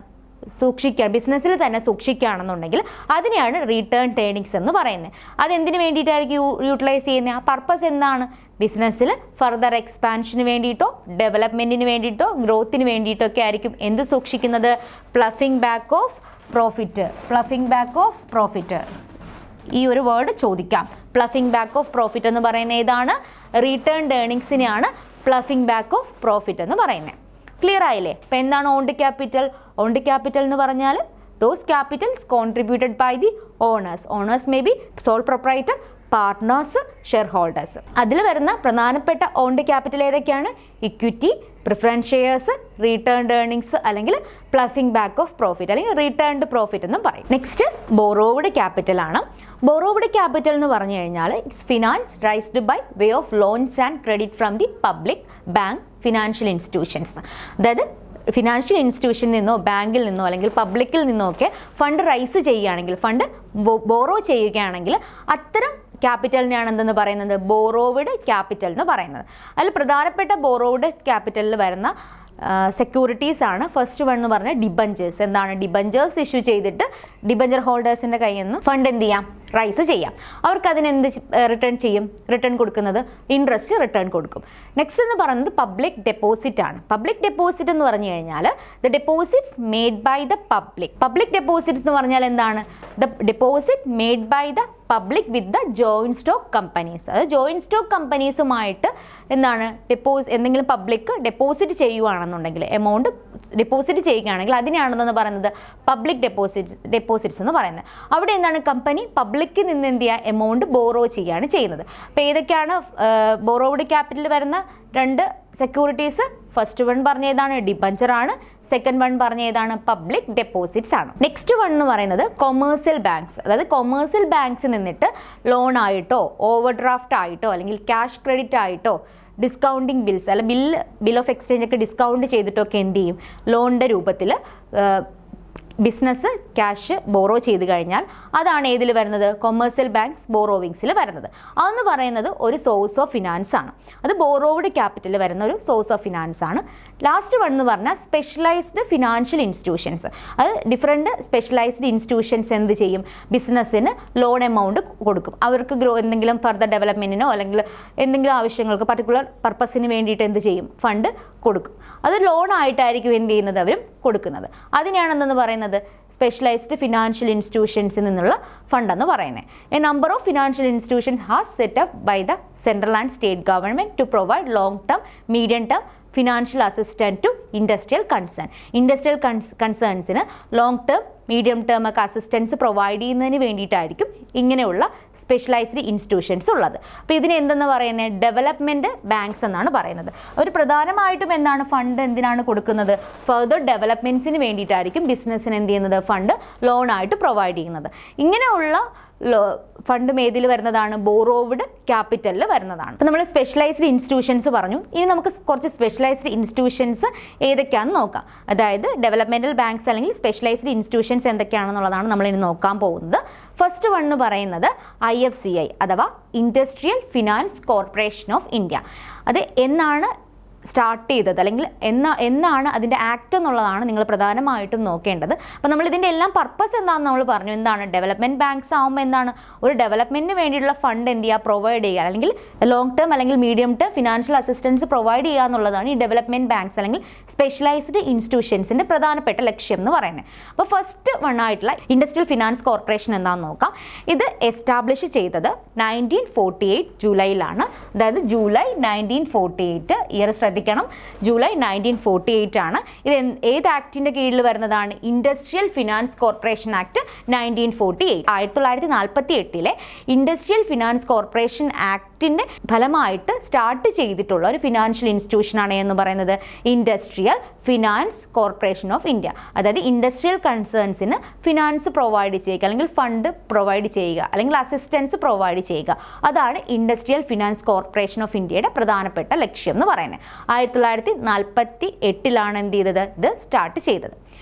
സൂക്ഷിക്കുക, ബിസിനസ്സിൽ തന്നെ സൂക്ഷിക്കുകയാണെന്നുണ്ടെങ്കിൽ അതിനെയാണ് റിട്ടേൺഡ് ഏർണിങ്സ് എന്ന് പറയുന്നത്. അതെന്തിനു വേണ്ടിയിട്ടായിരിക്കും യൂട്ടിലൈസ് ചെയ്യുന്നത്? ആ പർപ്പസ് എന്താണ്? ബിസിനസ്സിൽ ഫർദർ എക്സ്പാൻഷന് വേണ്ടിയിട്ടോ ഡെവലപ്മെൻറ്റിന് വേണ്ടിയിട്ടോ ഗ്രോത്തിന് വേണ്ടിയിട്ടോ ഒക്കെ ആയിരിക്കും എന്ത് സൂക്ഷിക്കുന്നത്? Ploughing back of profit. Ploughing back of profit, ഈ ഒരു വേർഡ് ചോദിക്കാം. പ്ലഫിംഗ് ബാക്ക് ഓഫ് പ്രോഫിറ്റ് എന്ന് പറയുന്നത് ഏതാണ്? റിട്ടേൺഡ് ഏർണിങ്സിനെയാണ് പ്ലഫിംഗ് ബാക്ക് ഓഫ് പ്രോഫിറ്റ് എന്ന് പറയുന്നത്. ക്ലിയർ ആയില്ലേ? അപ്പോൾ എന്താണ് ഓൺഡ് ക്യാപിറ്റൽ? ഓൺഡ് ക്യാപിറ്റൽ എന്ന് പറഞ്ഞാൽ those capitals contributed by the owners. Owners may be sole proprietor, partners, share holders. അതിൽ വരുന്ന പ്രധാനപ്പെട്ട ഓൺഡ് ക്യാപിറ്റൽ ഏതൊക്കെയാണ്? Equity, preference shares, returned earnings അല്ലെങ്കിൽ പ്ലഫിംഗ് ബാക്ക് ഓഫ് പ്രോഫിറ്റ് അല്ലെങ്കിൽ റിട്ടേൺഡ് പ്രോഫിറ്റ് എന്നും പറയും. നെക്സ്റ്റ് ബോറോവ്ഡ് ക്യാപിറ്റൽ ആണ്. ബോറോവ്ഡ് ക്യാപിറ്റൽ എന്ന് പറഞ്ഞു കഴിഞ്ഞാൽ it's finance raised by way of loans and credit from the public, bank, financial institutions. അതായത് financial ഇൻസ്റ്റിറ്റ്യൂഷനിൽ നിന്നോ ബാങ്കിൽ നിന്നോ അല്ലെങ്കിൽ പബ്ലിക്കിൽ നിന്നോ ഒക്കെ ഫണ്ട് റൈസ് ചെയ്യുകയാണെങ്കിൽ, ഫണ്ട് ബോറോ ചെയ്യുകയാണെങ്കിൽ അത്തരം ക്യാപിറ്റലിനെയാണ് എന്തെന്ന് പറയുന്നത്? ബോറോവ്ഡ് ക്യാപിറ്റൽ എന്ന് പറയുന്നത്. അതിൽ പ്രധാനപ്പെട്ട ബോറോവ്ഡ് ക്യാപിറ്റലിൽ വരുന്ന സെക്യൂരിറ്റീസ് ആണ്. ഫസ്റ്റ് വൺ എന്ന് പറഞ്ഞാൽ ഡിബഞ്ചേഴ്സ്. എന്താണ്? ഡിബഞ്ചേഴ്സ് ഇഷ്യൂ ചെയ്തിട്ട് ഡിബഞ്ചർ ഹോൾഡേഴ്സിൻ്റെ കയ്യിൽ നിന്ന് ഫണ്ട് എന്ത് ചെയ്യാം? റൈസ് ചെയ്യാം. അവർക്ക് അതിന് എന്ത് റിട്ടേൺ ചെയ്യും? റിട്ടേൺ കൊടുക്കുന്നത് ഇൻട്രസ്റ്റ് റിട്ടേൺ കൊടുക്കും. നെക്സ്റ്റ് എന്ന് പറയുന്നത് പബ്ലിക് ഡെപ്പോസിറ്റ് ആണ്. പബ്ലിക് ഡെപ്പോസിറ്റ് എന്ന് പറഞ്ഞു കഴിഞ്ഞാൽ the deposits made by the public. Public deposit എന്ന് പറഞ്ഞാൽ എന്താണ്? The deposit made by the public with the joint stock companies. അത് ജോയിൻറ്റ് സ്റ്റോക്ക് കമ്പനീസുമായിട്ട് എന്താണ് എന്തെങ്കിലും പബ്ലിക് ഡെപ്പോസിറ്റ് ചെയ്യുകയാണെന്നുണ്ടെങ്കിൽ, എമൗണ്ട് ഡെപ്പോസിറ്റ് ചെയ്യുകയാണെങ്കിൽ അതിനെയാണെന്ന് പറയുന്നത് പബ്ലിക് ഡെപ്പോസിറ്റ്സ് എന്ന് പറയുന്നത്. അവിടെ എന്താണ്? കമ്പനി പബ്ലിക്കിൽ നിന്ന് എന്ത് ചെയ്യുക? എമൗണ്ട് ബോറോ ചെയ്യുകയാണ് ചെയ്യുന്നത്. അപ്പോൾ ഏതൊക്കെയാണ് ബോറോവ്ഡ് ക്യാപിറ്റൽ വരുന്ന രണ്ട് സെക്യൂരിറ്റീസ്? ഫസ്റ്റ് വൺ പറഞ്ഞ ഏതാണ്? ഡിബഞ്ചർ ആണ്. സെക്കൻഡ് വൺ പറഞ്ഞ ഏതാണ്? പബ്ലിക് ഡെപ്പോസിറ്റ്സ് ആണ്. നെക്സ്റ്റ് വൺ എന്ന് പറയുന്നത് കൊമേഴ്സ്യൽ ബാങ്ക്സ്. അതായത് കൊമേഴ്സ്യൽ ബാങ്ക്സിൽ നിന്നിട്ട് ലോൺ ആയിട്ടോ ഓവർ ഡ്രാഫ്റ്റ് ആയിട്ടോ അല്ലെങ്കിൽ ക്യാഷ് ക്രെഡിറ്റ് ആയിട്ടോ ഡിസ്കൗണ്ടിങ് ബിൽസ് അല്ല ബിൽ ഓഫ് എക്സ്ചേഞ്ച് ഒക്കെ ഡിസ്കൗണ്ട് ചെയ്തിട്ടൊക്കെ എന്ത് ചെയ്യും? ലോണിൻ്റെ രൂപത്തിൽ ബിസിനസ് ക്യാഷ് ബോറോ ചെയ്ത് കഴിഞ്ഞാൽ അതാണ് ഏതിൽ വരുന്നത്? കൊമേഴ്സ്യൽ ബാങ്ക്സ് ബോറോവിങ്സിൽ വരുന്നത്. അതെന്ന് പറയുന്നത് ഒരു സോഴ്സ് ഓഫ് ഫിനാൻസ് ആണ്. അത് ബോറോവ്ഡ് ക്യാപിറ്റൽ വരുന്ന ഒരു സോഴ്സ് ഓഫ് ഫിനാൻസ് ആണ്. ലാസ്റ്റ് വൺ എന്ന് പറഞ്ഞാൽ സ്പെഷ്യലൈസ്ഡ് ഫിനാൻഷ്യൽ ഇൻസ്റ്റിറ്റ്യൂഷൻസ്. അത് ഡിഫറെൻറ്റ് സ്പെഷ്യലൈസ്ഡ് ഇൻസ്റ്റിറ്റ്യൂഷൻസ് എന്ത് ചെയ്യും? ബിസിനസ്സിന് ലോൺ എമൗണ്ട് കൊടുക്കും. അവർക്ക് എന്തെങ്കിലും ഫർദർ ഡെവലപ്മെൻറ്റിനോ അല്ലെങ്കിൽ എന്തെങ്കിലും ആവശ്യങ്ങൾക്ക് പർട്ടിക്കുലർ പർപ്പസിന് വേണ്ടിയിട്ട് എന്ത് ചെയ്യും? ഫണ്ട് കൊടുക്കും. അത് ലോൺ ആയിട്ടായിരിക്കും എന്ത് ചെയ്യുന്നത്? അവരും കൊടുക്കുന്നത്. അതിനെയാണെന്ന് പറയുന്നത് സ്പെഷ്യലൈസ്ഡ് ഫിനാൻഷ്യൽ ഇൻസ്റ്റിറ്റ്യൂഷൻസിൽ നിന്നുള്ള ഫണ്ട് എന്ന് പറയുന്നത്. A number of financial institutions has set up by the central and state government to provide long term, medium term financial assistant to industrial concern. Industrial കൺസേൺസിന് ലോങ് ടേം, മീഡിയം ടേം ഒക്കെ assistance provide ചെയ്യുന്നതിന് വേണ്ടിയിട്ടായിരിക്കും ഇങ്ങനെയുള്ള specialised institutions ഉള്ളത്. അപ്പോൾ ഇതിന് എന്തെന്ന് പറയുന്നത്? ഡെവലപ്മെൻറ്റ് ബാങ്ക്സ് എന്നാണ് പറയുന്നത്. ഒരു പ്രധാനമായിട്ടും എന്താണ് ഫണ്ട് എന്തിനാണ് കൊടുക്കുന്നത്? ഫർദർ ഡെവലപ്മെൻറ്റ്സിന് വേണ്ടിയിട്ടായിരിക്കും ബിസിനസ്സിന് എന്ത് ചെയ്യുന്നത്? ഫണ്ട് ലോണായിട്ട് പ്രൊവൈഡ് ചെയ്യുന്നത്. ഇങ്ങനെയുള്ള ഫണ്ട് ഏതിൽ വരുന്നതാണ്? ബോറോവ്ഡ് ക്യാപിറ്റലിൽ വരുന്നതാണ്. അപ്പോൾ നമ്മൾ സ്പെഷ്യലൈസ്ഡ് ഇൻസ്റ്റിറ്റ്യൂഷൻസ് പറഞ്ഞു. ഇനി നമുക്ക് കുറച്ച് സ്പെഷ്യലൈസ്ഡ് ഇൻസ്റ്റിറ്റ്യൂഷൻസ് ഏതൊക്കെയാണെന്ന് നോക്കാം. അതായത് ഡെവലപ്മെൻറ്റൽ ബാങ്ക്സ് അല്ലെങ്കിൽ സ്പെഷ്യലൈസ്ഡ് ഇൻസ്റ്റിറ്റ്യൂഷൻസ് എന്തൊക്കെയാണെന്നുള്ളതാണ് നമ്മളിനി നോക്കാൻ പോകുന്നത്. ഫസ്റ്റ് വൺ എന്ന് പറയുന്നത് IFCI അഥവാ industrial finance corporation of India. അത് എന്നാണ് സ്റ്റാർട്ട് ചെയ്തത് അല്ലെങ്കിൽ എന്നാണ് അതിൻ്റെ ആക്ട് എന്നുള്ളതാണ് നിങ്ങൾ പ്രധാനമായിട്ടും നോക്കേണ്ടത്. അപ്പോൾ നമ്മൾ ഇതിൻ്റെ എല്ലാം പർപ്പസ് എന്താണെന്ന് നമ്മൾ പറഞ്ഞു. എന്താണ്? ഡെവലപ്മെൻറ്റ് ബാങ്ക്സ് ആകുമ്പോൾ എന്താണ്? ഒരു ഡെവലപ്മെൻറ്റിന് വേണ്ടിയിട്ടുള്ള ഫണ്ട് എന്ത് ചെയ്യുക? പ്രൊവൈഡ് ചെയ്യുക, അല്ലെങ്കിൽ ലോങ് ടേം അല്ലെങ്കിൽ medium term financial assistance provide ചെയ്യുക എന്നുള്ളതാണ് ഈ ഡെവലപ്മെൻറ്റ് ബാങ്ക്സ് അല്ലെങ്കിൽ സ്പെഷ്യലൈസ്ഡ് ഇൻസ്റ്റിറ്റ്യൂഷൻസിൻ്റെ പ്രധാനപ്പെട്ട ലക്ഷ്യം എന്ന് പറയുന്നത്. അപ്പോൾ ഫസ്റ്റ് വൺ ആയിട്ടുള്ള ഇൻഡസ്ട്രിയൽ ഫിനാൻസ് കോർപ്പറേഷൻ എന്താണെന്ന് നോക്കാം. ഇത് എസ്റ്റാബ്ലിഷ് ചെയ്തത് 1948 ജൂലൈയിലാണ്. അതായത് ജൂലൈ 1948 ഇയർ ശ്രദ്ധിക്കണം. ജൂലൈ 1948 ആണ്. ഇത് ഏത് ആക്ടിൻ്റെ കീഴിൽ വരുന്നതാണ്? Industrial finance corporation act 1948. 1948 industrial finance corporation ആക്ടിൻ്റെ ഫലമായിട്ട് സ്റ്റാർട്ട് ചെയ്തിട്ടുള്ള ഒരു ഫിനാൻഷ്യൽ ഇൻസ്റ്റിറ്റ്യൂഷൻ ആണ് എന്ന് പറയുന്നത് industrial finance corporation of India. അതായത് ഇൻഡസ്ട്രിയൽ കൺസേൺസിന് ഫിനാൻസ് പ്രൊവൈഡ് ചെയ്യുക അല്ലെങ്കിൽ ഫണ്ട് പ്രൊവൈഡ് ചെയ്യുക അല്ലെങ്കിൽ അസിസ്റ്റൻസ് പ്രൊവൈഡ് ചെയ്യുക. അതാണ് ഇൻഡസ്ട്രിയൽ ഫിനാൻസ് കോർപ്പറേഷൻ ഓഫ് ഇന്ത്യയുടെ പ്രധാനപ്പെട്ട ലക്ഷ്യം എന്ന് പറയുന്നത്. 1948 എന്ത് ചെയ്തത്? ഇത് സ്റ്റാർട്ട് ചെയ്തത്.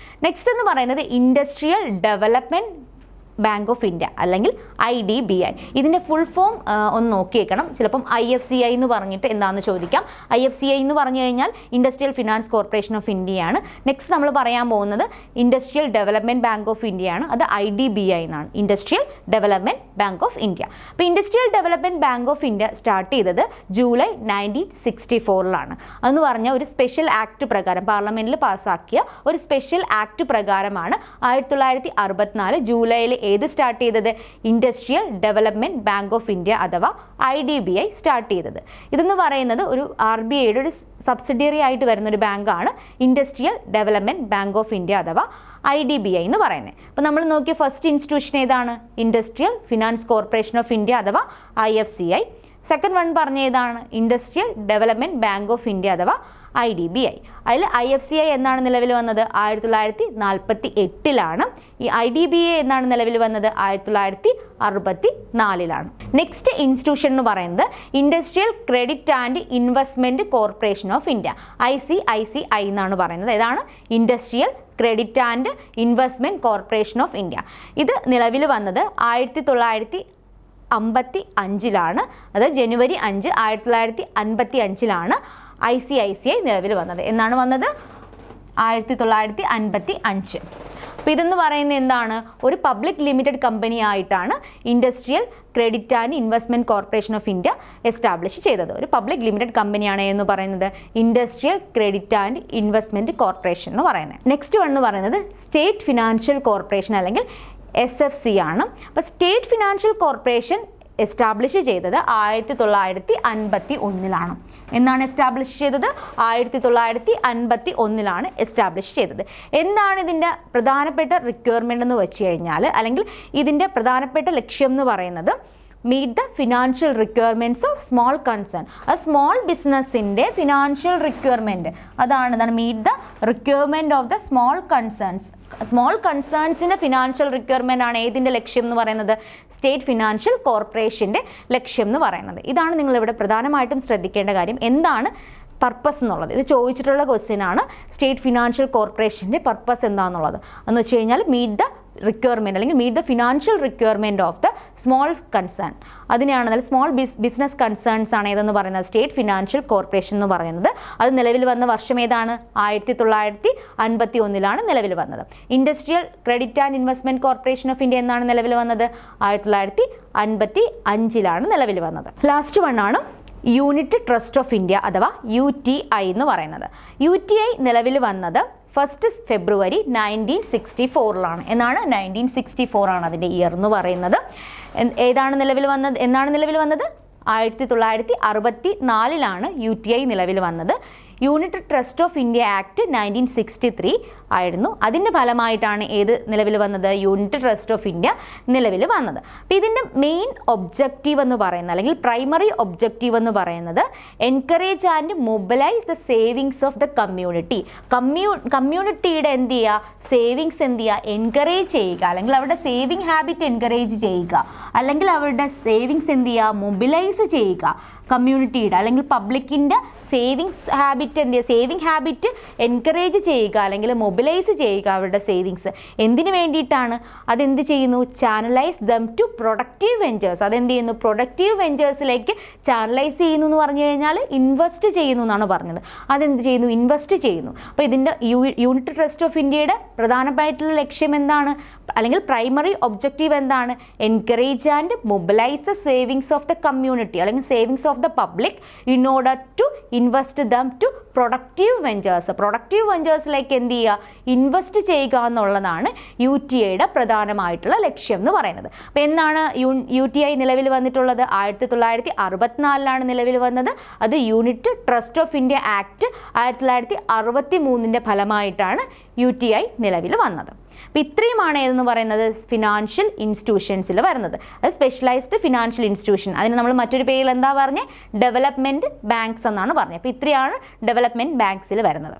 നെക്സ്റ്റ് എന്ന് പറയുന്നത് industrial development bank of India അല്ലെങ്കിൽ IDBI. ഇതിൻ്റെ ഫുൾ ഫോം ഒന്ന് നോക്കിയേക്കണം. ചിലപ്പം IFCI എന്ന് പറഞ്ഞിട്ട് എന്താണെന്ന് ചോദിക്കാം. IFCI എന്ന് പറഞ്ഞു കഴിഞ്ഞാൽ ഇൻഡസ്ട്രിയൽ ഫിനാൻസ് കോർപ്പറേഷൻ ഓഫ് ഇന്ത്യയാണ്. നെക്സ്റ്റ് നമ്മൾ പറയാൻ പോകുന്നത് ഇൻഡസ്ട്രിയൽ ഡെവലപ്മെൻറ്റ് ബാങ്ക് ഓഫ് ഇന്ത്യയാണ്. അത് IDBI എന്നാണ്, industrial development bank of India. അപ്പോൾ industrial development bank of India start ചെയ്തത് ജൂലൈ 1964 അതെന്ന് പറഞ്ഞാൽ ഒരു സ്പെഷ്യൽ ആക്ട് പ്രകാരം പാർലമെൻറ്റിൽ പാസ്സാക്കിയ ഒരു സ്പെഷ്യൽ ആക്ട് പ്രകാരമാണ് 1964 ജൂലൈയിൽ ഏത് സ്റ്റാർട്ട് ചെയ്തത്? Industrial development bank of India അഥവാ IDBI സ്റ്റാർട്ട് ചെയ്തത്. ഇതെന്ന് പറയുന്നത് ഒരു RBIയുടെ ഒരു സബ്സിഡിയറി ആയിട്ട് വരുന്നൊരു ബാങ്കാണ് industrial development bank of India അഥവാ IDBI എന്ന് പറയുന്നത്. അപ്പോൾ നമ്മൾ നോക്കിയ ഫസ്റ്റ് ഇൻസ്റ്റിറ്റ്യൂഷൻ ഏതാണ്? Industrial finance corporation of India അഥവാ IFCI. സെക്കൻഡ് വൺ പറഞ്ഞ ഏതാണ്? Industrial development bank of India അഥവാ IDBI. അതിൽ IFCI എന്നാണ് നിലവിൽ വന്നത്? 1948. ഈ IDBI എന്നാണ് നിലവിൽ വന്നത്? 1964. നെക്സ്റ്റ് ഇൻസ്റ്റിറ്റ്യൂഷൻ എന്ന് പറയുന്നത് industrial credit and investment corporation of India, ICICI എന്നാണ് പറയുന്നത്. ഇതാണ് industrial credit and investment corporation of India. ഇത് നിലവിൽ വന്നത് 1955. അത് ജനുവരി 5, 1955 ICICI നിലവിൽ വന്നത്. എന്നാണ് വന്നത്? 1955. അപ്പോൾ ഇതെന്ന് പറയുന്നത് എന്താണ്? ഒരു പബ്ലിക് ലിമിറ്റഡ് കമ്പനി ആയിട്ടാണ് industrial credit and investment corporation of India establish ചെയ്തത്. ഒരു പബ്ലിക് ലിമിറ്റഡ് കമ്പനിയാണ് എന്ന് പറയുന്നത് industrial credit and investment corporation എന്ന് പറയുന്നത്. നെക്സ്റ്റ് വൺ എന്ന് പറയുന്നത് സ്റ്റേറ്റ് ഫിനാൻഷ്യൽ കോർപ്പറേഷൻ അല്ലെങ്കിൽ SFC ആണ്. അപ്പോൾ സ്റ്റേറ്റ് ഫിനാൻഷ്യൽ കോർപ്പറേഷൻ എസ്റ്റാബ്ലിഷ് ചെയ്തത് 1951 എന്നാണ് എസ്റ്റാബ്ലിഷ് ചെയ്തത്? 1951 എസ്റ്റാബ്ലിഷ് ചെയ്തത്. എന്താണ് ഇതിൻ്റെ പ്രധാനപ്പെട്ട റിക്വയർമെൻ്റ് എന്ന് വെച്ച് കഴിഞ്ഞാൽ അല്ലെങ്കിൽ ഇതിൻ്റെ പ്രധാനപ്പെട്ട ലക്ഷ്യം എന്ന് പറയുന്നത് meet the financial requirements of small concern. ആ സ്മോൾ ബിസിനസ്സിൻ്റെ ഫിനാൻഷ്യൽ റിക്വയർമെൻറ്റ് അതാണ് meet the requirement of the small concerns. Small കൺസേൺസിൻ്റെ ഫിനാൻഷ്യൽ റിക്വയർമെൻ്റ് ആണ് ഏതിൻ്റെ ലക്ഷ്യം എന്ന് പറയുന്നത്? സ്റ്റേറ്റ് ഫിനാൻഷ്യൽ കോർപ്പറേഷൻ്റെ ലക്ഷ്യം എന്ന് പറയുന്നത്. ഇതാണ് നിങ്ങളിവിടെ പ്രധാനമായിട്ടും ശ്രദ്ധിക്കേണ്ട കാര്യം. എന്താണ് പർപ്പസ് എന്നുള്ളത്? ഇത് ചോദിച്ചിട്ടുള്ള ക്വസ്റ്റ്യൻ ആണ്. സ്റ്റേറ്റ് ഫിനാൻഷ്യൽ കോർപ്പറേഷൻ്റെ പർപ്പസ് എന്താണെന്നുള്ളത് എന്ന് വെച്ച് കഴിഞ്ഞാൽ മീറ്റ് ദ റിക്വയർമെൻറ്റ് അല്ലെങ്കിൽ meet the financial requirement of the small concern. അതിനെയാണ് സ്മോൾ ബിസിനസ് കൺസേൺസ് ആണ് ഏതെന്ന് പറയുന്നത്? സ്റ്റേറ്റ് ഫിനാൻഷ്യൽ കോർപ്പറേഷൻ എന്ന് പറയുന്നത്. അത് നിലവിൽ വന്ന വർഷം ഏതാണ്? 1951 നിലവിൽ വന്നത്. Industrial credit and investment corporation of India എന്നാണ് നിലവിൽ വന്നത്? 1955 നിലവിൽ വന്നത്. ലാസ്റ്റ് വൺ ആണ് യൂണിറ്റ് ട്രസ്റ്റ് ഓഫ് ഇന്ത്യ അഥവാ UTI എന്ന് പറയുന്നത്. UTI നിലവിൽ വന്നത് 1 ഫെബ്രുവരി 1964 എന്നാണ് 1964 അതിൻ്റെ ഇയർ എന്ന് പറയുന്നത്. എന്നാണ് നിലവിൽ വന്നത്? 1964 UTI നിലവിൽ വന്നത്. Unit trust of India act 1963 ആയിരുന്നു. അതിൻ്റെ ഫലമായിട്ടാണ് ഏത് നിലവിൽ വന്നത്? യൂണിറ്റ് ട്രസ്റ്റ് ഓഫ് ഇന്ത്യ നിലവിൽ വന്നത്. അപ്പോൾ ഇതിൻ്റെ മെയിൻ ഒബ്ജക്റ്റീവ് എന്ന് പറയുന്നത് അല്ലെങ്കിൽ പ്രൈമറി ഒബ്ജക്റ്റീവ് എന്ന് പറയുന്നത് encourage and mobilise the savings of the community. കമ്മ്യൂണിറ്റിയുടെ എന്ത് ചെയ്യുക? സേവിങ്സ് എന്ത് ചെയ്യുക? എൻകറേജ് ചെയ്യുക, അല്ലെങ്കിൽ അവരുടെ സേവിങ് ഹാബിറ്റ് എൻകറേജ് ചെയ്യുക, അല്ലെങ്കിൽ അവരുടെ സേവിങ്സ് എന്ത് ചെയ്യുക? മൊബിലൈസ് ചെയ്യുക. കമ്മ്യൂണിറ്റിയുടെ അല്ലെങ്കിൽ പബ്ലിക്കിൻ്റെ സേവിങ്സ് ഹാബിറ്റ് എൻകറേജ് ചെയ്യുക അല്ലെങ്കിൽ മൊബിലൈസ് ചെയ്യുക അവരുടെ സേവിങ്സ്. എന്തിനു വേണ്ടിയിട്ടാണ്? അതെന്ത് ചെയ്യുന്നു? Channelise them to productive ventures. അതെന്ത് ചെയ്യുന്നു? പ്രൊഡക്റ്റീവ് വെഞ്ചേഴ്സിലേക്ക് ചാനലൈസ് ചെയ്യുന്നു എന്ന് പറഞ്ഞു കഴിഞ്ഞാൽ ഇൻവെസ്റ്റ് ചെയ്യുന്നു എന്നാണ് പറഞ്ഞത്. അതെന്ത് ചെയ്യുന്നു? ഇൻവെസ്റ്റ് ചെയ്യുന്നു. അപ്പോൾ ഇതിൻ്റെ യൂണിറ്റ് ട്രസ്റ്റ് ഓഫ് ഇന്ത്യയുടെ പ്രധാനമായിട്ടുള്ള ലക്ഷ്യം എന്താണ്? അല്ലെങ്കിൽ പ്രൈമറി ഒബ്ജക്റ്റീവ് എന്താണ്? Encourage and mobilise the savings of the community അല്ലെങ്കിൽ savings of the public in order to invest them to productive വെഞ്ചേഴ്സിലേക്ക് എന്ത് ചെയ്യുക? ഇൻവെസ്റ്റ് ചെയ്യുക എന്നുള്ളതാണ് UTIയുടെ പ്രധാനമായിട്ടുള്ള ലക്ഷ്യം എന്ന് പറയുന്നത്. അപ്പോൾ എന്നാണ് UTI നിലവിൽ വന്നിട്ടുള്ളത്? 1964 നിലവിൽ വന്നത്. അത് unit trust of India act 1963 ഫലമായിട്ടാണ് UTI നിലവിൽ വന്നത്. അപ്പോൾ ഇത്രയുമാണ് ഏതെന്ന് പറയുന്നത് ഫിനാൻഷ്യൽ ഇൻസ്റ്റിറ്റ്യൂഷൻസിൽ വരുന്നത്. അത് സ്പെഷ്യലൈസ്ഡ് ഫിനാൻഷ്യൽ ഇൻസ്റ്റിറ്റ്യൂഷൻ. അതിന് നമ്മൾ മറ്റൊരു പേരിൽ എന്താ പറഞ്ഞത്? ഡെവലപ്മെൻറ്റ് ബാങ്ക്സ് എന്നാണ് പറഞ്ഞത്. അപ്പോൾ ഇത്രയാണ് ഡെവലപ്മെൻറ്റ് ബാങ്ക്സിൽ വരുന്നത്.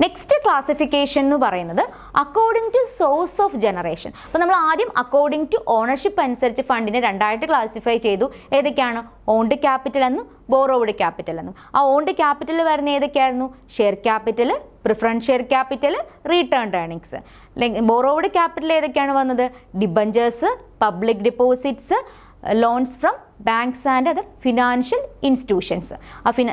നെക്സ്റ്റ് ക്ലാസിഫിക്കേഷൻ എന്ന് പറയുന്നത് according to source of generation. അപ്പോൾ നമ്മൾ ആദ്യം അക്കോർഡിംഗ് ടു ഓണർഷിപ്പ് അനുസരിച്ച് ഫണ്ടിനെ രണ്ടായിട്ട് ക്ലാസിഫൈ ചെയ്തു. ഏതൊക്കെയാണ്? ഓൺഡ് ക്യാപിറ്റൽ എന്നും ബോറോവ്ഡ് ക്യാപിറ്റൽ എന്നും. ആ ഓൺഡ് ക്യാപിറ്റൽ വരുന്ന ഏതൊക്കെയായിരുന്നു? Share capital, preference share capital, retained earnings. Borrowed capital ഏതൊക്കെയാണ് വന്നത്? Debentures, public deposits, loans from banks and other financial institutions,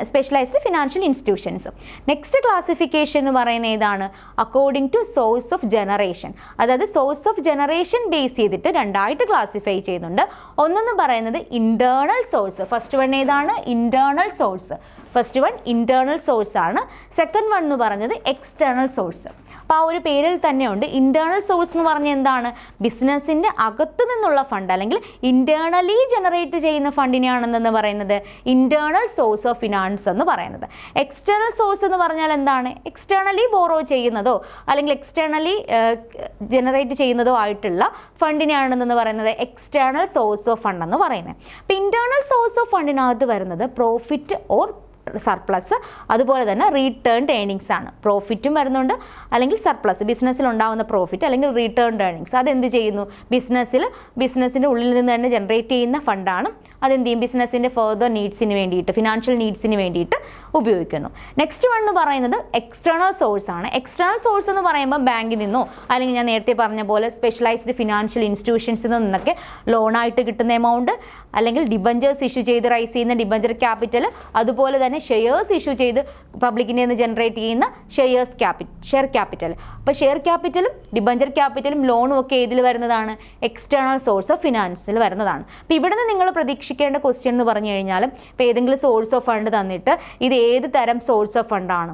specialised financial institutions. Next classification എന്ന് പറയുന്നത് ഏതാണ്? According to source of generation. അതായത് source of generation base ചെയ്തിട്ട് രണ്ടായിട്ട് classify ചെയ്യുന്നുണ്ട്. ഒന്നെന്ന് പറയുന്നത് ഇൻറ്റേർണൽ സോഴ്സ്. ഫസ്റ്റ് വൺ ഏതാണ്? Internal source. First one internal source ആണ്. സെക്കൻഡ് വൺ എന്ന് പറഞ്ഞത് എക്സ്റ്റേണൽ സോഴ്സ്. അപ്പോൾ ആ ഒരു പേരിൽ തന്നെയുണ്ട്. ഇൻറ്റേർണൽ സോഴ്സ് എന്ന് പറഞ്ഞാൽ എന്താണ്? ബിസിനസ്സിൻ്റെ അകത്തു നിന്നുള്ള ഫണ്ട് അല്ലെങ്കിൽ ഇൻറ്റേർണലി ജനറേറ്റ് ചെയ്യുന്ന ഫണ്ടിനെയാണെന്ന് പറയുന്നത് ഇൻറ്റേർണൽ സോഴ്സ് ഓഫ് ഫിനാൻസ് എന്ന് പറയുന്നത്. എക്സ്റ്റേണൽ സോഴ്സ് എന്ന് പറഞ്ഞാൽ എന്താണ്? എക്സ്റ്റേണലി ബോറോ ചെയ്യുന്നതോ അല്ലെങ്കിൽ എക്സ്റ്റേണലി ജനറേറ്റ് ചെയ്യുന്നതോ ആയിട്ടുള്ള ഫണ്ടിനെയാണെന്ന് പറയുന്നത് എക്സ്റ്റേണൽ സോഴ്സ് ഓഫ് ഫണ്ട് എന്ന് പറയുന്നത്. അപ്പോൾ ഇൻറ്റേർണൽ സോഴ്സ് ഓഫ് ഫണ്ടിനകത്ത് വരുന്നത് പ്രോഫിറ്റ് ഓർ സർപ്ലസ്, അതുപോലെ തന്നെ റീറ്റേൺഡ് ഏർണിങ്സ് ആണ്. പ്രോഫിറ്റും വരുന്നുണ്ട് അല്ലെങ്കിൽ സർപ്ലസ്, ബിസിനസ്സിൽ ഉണ്ടാകുന്ന പ്രോഫിറ്റ് അല്ലെങ്കിൽ റീറ്റേൺഡ് ഏർണിങ്സ്. അതെന്ത് ചെയ്യുന്നു? ബിസിനസ്സിൻ്റെ ഉള്ളിൽ നിന്ന് തന്നെ ജനറേറ്റ് ചെയ്യുന്ന ഫണ്ടാണ്. അതെന്ത് ചെയ്യും? ബിസിനസ്സിൻ്റെ ഫെർദർ നീഡ്സിന് വേണ്ടിയിട്ട്, ഫിനാൻഷ്യൽ നീഡ്സിന് വേണ്ടിയിട്ട് ഉപയോഗിക്കുന്നു. നെക്സ്റ്റ് വൺ എന്ന് പറയുന്നത് എക്സ്റ്റേണൽ സോഴ്സ് ആണ്. എക്സ്റ്റേണൽ സോഴ്സ് എന്ന് പറയുമ്പോൾ ബാങ്കിൽ നിന്നോ അല്ലെങ്കിൽ ഞാൻ നേരത്തെ പറഞ്ഞ പോലെ സ്പെഷ്യലൈസ്ഡ് ഫിനാൻഷ്യൽ ഇൻസ്റ്റിറ്റ്യൂഷൻസിൽ നിന്നൊക്കെ ലോണായിട്ട് കിട്ടുന്ന എമൗണ്ട്, അല്ലെങ്കിൽ ഡിബഞ്ചേഴ്സ് ഇഷ്യൂ ചെയ്ത് റൈസ് ചെയ്യുന്ന ഡിബഞ്ചർ ക്യാപിറ്റൽ, അതുപോലെ തന്നെ ഷെയർസ് ഇഷ്യൂ ചെയ്ത് പബ്ലിക്കിൻ്റെ നിന്ന് ജനറേറ്റ് ചെയ്യുന്ന ഷെയർ ക്യാപിറ്റൽ. അപ്പോൾ ഷെയർ ക്യാപിറ്റലും ഡിബഞ്ചർ ക്യാപിറ്റലും ലോണും ഒക്കെ ഏതിൽ വരുന്നതാണ്? എക്സ്റ്റേണൽ സോഴ്സ് ഓഫ് ഫിനാൻസിൽ വരുന്നതാണ്. അപ്പോൾ ഇവിടെ നിന്ന് നിങ്ങൾ പ്രതീക്ഷിക്കേണ്ട ക്വസ്റ്റ്യൻ എന്ന് പറഞ്ഞു കഴിഞ്ഞാൽ, ഇപ്പോൾ ഏതെങ്കിലും സോഴ്സ് ഓഫ് ഫണ്ട് തന്നിട്ട് ഇത് ഏത് തരം സോഴ്സ് ഓഫ് ഫണ്ടാണ്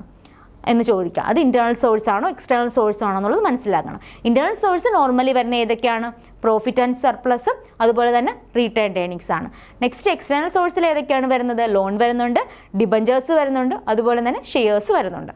എന്ന് ചോദിക്കാം. അത് ഇൻറ്റേർണൽ സോഴ്സ് ആണോ എക്സ്റ്റേണൽ സോഴ്സ് ആണോ എന്നുള്ളത് മനസ്സിലാക്കണം. ഇൻറ്റേർണൽ സോഴ്സ് നോർമലി വരുന്ന ഏതൊക്കെയാണ്? പ്രോഫിറ്റ് ആൻഡ് സർപ്ലസും അതുപോലെ തന്നെ റീറ്റേൺഡ് ഏർണിങ്സ് ആണ്. നെക്സ്റ്റ് എക്സ്റ്റേണൽ സോഴ്സിൽ ഏതൊക്കെയാണ് വരുന്നത്? ലോൺ വരുന്നുണ്ട്, ഡിബഞ്ചേഴ്സ് വരുന്നുണ്ട്, അതുപോലെ തന്നെ ഷെയർസ് വരുന്നുണ്ട്.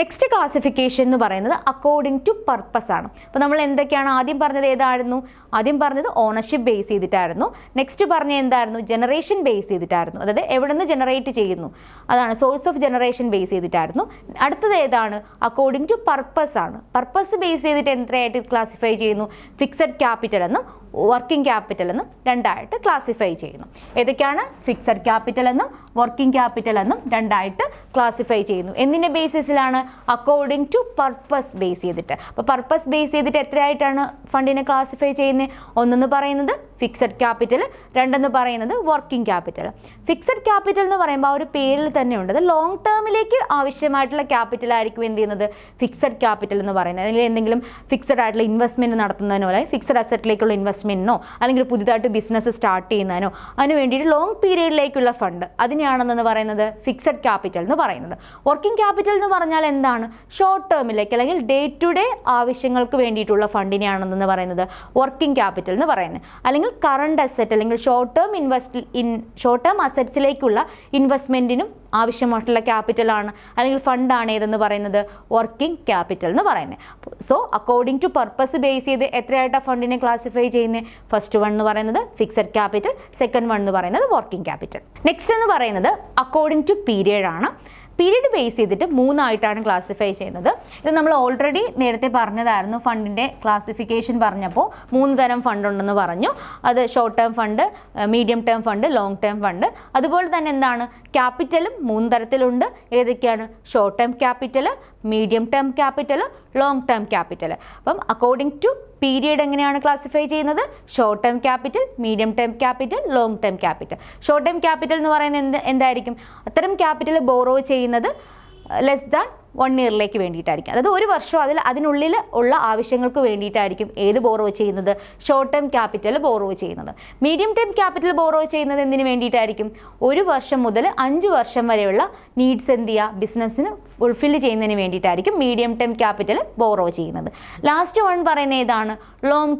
നെക്സ്റ്റ് ക്ലാസിഫിക്കേഷൻ എന്ന് പറയുന്നത് അക്കോർഡിംഗ് ടു പർപ്പസ് ആണ്. അപ്പോൾ നമ്മൾ എന്തൊക്കെയാണ് ആദ്യം പറഞ്ഞത്? ഏതായിരുന്നു? ആദ്യം പറഞ്ഞത് ഓണർഷിപ്പ് ബേസ് ചെയ്തിട്ടായിരുന്നു. നെക്സ്റ്റ് പറഞ്ഞ എന്തായിരുന്നു? ജനറേഷൻ ബേസ് ചെയ്തിട്ടായിരുന്നു. അതായത് എവിടെ നിന്ന് ജനറേറ്റ് ചെയ്യുന്നു, അതാണ് സോഴ്സ് ഓഫ് ജനറേഷൻ ബേസ് ചെയ്തിട്ടായിരുന്നു. അടുത്തത് ഏതാണ്? അക്കോർഡിംഗ് ടു പർപ്പസ് ആണ്. പർപ്പസ് ബേസ് ചെയ്തിട്ട് എത്രയായിട്ട് ക്ലാസിഫൈ ചെയ്യുന്നു? ഫിക്സഡ് ക്യാപിറ്റൽ എന്നും വർക്കിംഗ് ക്യാപിറ്റൽ എന്നും രണ്ടായിട്ട് ക്ലാസിഫൈ ചെയ്യുന്നു. ഏതൊക്കെയാണ്? ഫിക്സഡ് ക്യാപിറ്റൽ എന്നും വർക്കിംഗ് ക്യാപിറ്റൽ എന്നും രണ്ടായിട്ട് ക്ലാസിഫൈ ചെയ്യുന്നു. എന്തിൻ്റെ ബേസിസിലാണ്? അക്കോർഡിംഗ് ടു പർപ്പസ് ബേസ് ചെയ്തിട്ട്. അപ്പോൾ പർപ്പസ് ബേസ് ചെയ്തിട്ട് എത്രയായിട്ടാണ് ഫണ്ടിനെ ക്ലാസിഫൈ ചെയ്യുന്നത്? ഒന്നെന്ന് പറയുന്നത് ഫിക്സഡ് ക്യാപിറ്റൽ, രണ്ടെന്ന് പറയുന്നത് വർക്കിംഗ് ക്യാപിറ്റൽ. ഫിക്സഡ് ക്യാപിറ്റൽ എന്ന് പറയുമ്പോൾ ആ ഒരു പേരിൽ തന്നെ ഉണ്ട്, അത് ലോങ് ടേമിലേക്ക് ആവശ്യമായിട്ടുള്ള ക്യാപിറ്റൽ ആയിരിക്കും എന്ത് ചെയ്യുന്നത്? ഫിക്സഡ് ക്യാപിറ്റൽ എന്ന് പറയുന്നത്. അതിൽ എന്തെങ്കിലും ഫിക്സഡ് ആയിട്ടുള്ള ഇൻവെസ്റ്റ്മെൻറ്റ് നടത്തുന്നതിനോ അല്ലെങ്കിൽ ഫിക്സഡ് അസറ്റിലേക്കുള്ള ഇൻവെസ്റ്റ്മെൻറ്റിനോ അല്ലെങ്കിൽ പുതിയതായിട്ട് ബിസിനസ് സ്റ്റാർട്ട് ചെയ്യുന്നതിനോ അതിന് വേണ്ടിയിട്ട് ലോങ് പീരീഡിലേക്കുള്ള ഫണ്ട്, അതിനെയാണെന്ന് പറയുന്നത് ഫിക്സഡ് ക്യാപിറ്റൽ എന്ന് പറയുന്നത്. വർക്കിംഗ് ക്യാപിറ്റൽ എന്ന് പറഞ്ഞാൽ എന്താണ്? ഷോർട്ട് ടേമിലേക്ക് അല്ലെങ്കിൽ ഡേ ടു ഡേ ആവശ്യങ്ങൾക്ക് വേണ്ടിയിട്ടുള്ള ഫണ്ടിനെയാണെന്ന് പറയുന്നത് വർക്കിംഗ് ക്യാപിറ്റൽ എന്ന് പറയുന്നത്. അല്ലെങ്കിൽ കറണ്ട് അസറ്റ് അല്ലെങ്കിൽ ഷോർട്ട് ടേം അസറ്റ്സിലേക്കുള്ള ഇൻവെസ്റ്റ്മെൻറ്റിനും ആവശ്യമായിട്ടുള്ള ക്യാപിറ്റലാണ് അല്ലെങ്കിൽ ഫണ്ടാണ് ഏതെന്ന് പറയുന്നത് വർക്കിംഗ് ക്യാപിറ്റൽ എന്ന് പറയുന്നത്. So according to purpose base ചെയ്ത് എത്രയായിട്ടാണ് ഫണ്ടിനെ ക്ലാസിഫൈ ചെയ്യുന്നത്? ഫസ്റ്റ് വൺ എന്ന് പറയുന്നത് ഫിക്സഡ് ക്യാപിറ്റൽ, സെക്കൻഡ് വൺ എന്ന് പറയുന്നത് വർക്കിംഗ് ക്യാപിറ്റൽ. നെക്സ്റ്റ് എന്ന് പറയുന്നത് അക്കോർഡിംഗ് ടു പീരിയഡ് ആണ്. പീരീഡ് ബേസ് ചെയ്തിട്ട് മൂന്നായിട്ടാണ് ക്ലാസിഫൈ ചെയ്യുന്നത്. ഇത് നമ്മൾ ഓൾറെഡി നേരത്തെ പറഞ്ഞതായിരുന്നു. ഫണ്ടിൻ്റെ ക്ലാസിഫിക്കേഷൻ പറഞ്ഞപ്പോൾ 3 തരം ഫണ്ട് ഉണ്ടെന്ന് പറഞ്ഞു. അത് short term fund, medium term fund, long term fund. അതുപോലെ തന്നെ എന്താണ്? ക്യാപിറ്റലും 3 തരത്തിലുണ്ട്. ഏതൊക്കെയാണ്? Short term capital, medium term capital, long term capital. അപ്പം അക്കോർഡിംഗ് ടു പീരിയഡ് എങ്ങനെയാണ് ക്ലാസിഫൈ ചെയ്യുന്നത്? Short term capital, medium term capital, long term capital. Short term capital എന്ന് പറയുന്നത് എന്തായിരിക്കും? അത്തരം ക്യാപിറ്റൽ ബോറോ ചെയ്യുന്നത് ലെസ് ദാൻ 1 ഇയറിലേക്ക് വേണ്ടിയിട്ടായിരിക്കും. അതായത് ഒരു വർഷം അതിനുള്ളിൽ ഉള്ള ആവശ്യങ്ങൾക്ക് വേണ്ടിയിട്ടായിരിക്കും ഏത് ബോറോ ചെയ്യുന്നത്? ഷോർട്ട് ടേം ക്യാപിറ്റൽ ബോറോ ചെയ്യുന്നത്. മീഡിയം ടേം ക്യാപിറ്റൽ ബോറോ ചെയ്യുന്നത് എന്തിനു വേണ്ടിയിട്ടായിരിക്കും? 1 വർഷം മുതൽ 5 വർഷം വരെയുള്ള നീഡ്സ് എന്ത് ചെയ്യുക? ബിസിനസ്സിന് ഫുൾഫിൽ ചെയ്യുന്നതിന് വേണ്ടിയിട്ടായിരിക്കും മീഡിയം ടേം ക്യാപിറ്റൽ ബോറോ ചെയ്യുന്നത്. ലാസ്റ്റ് വൺ പറയുന്നത് ഏതാണ്? Long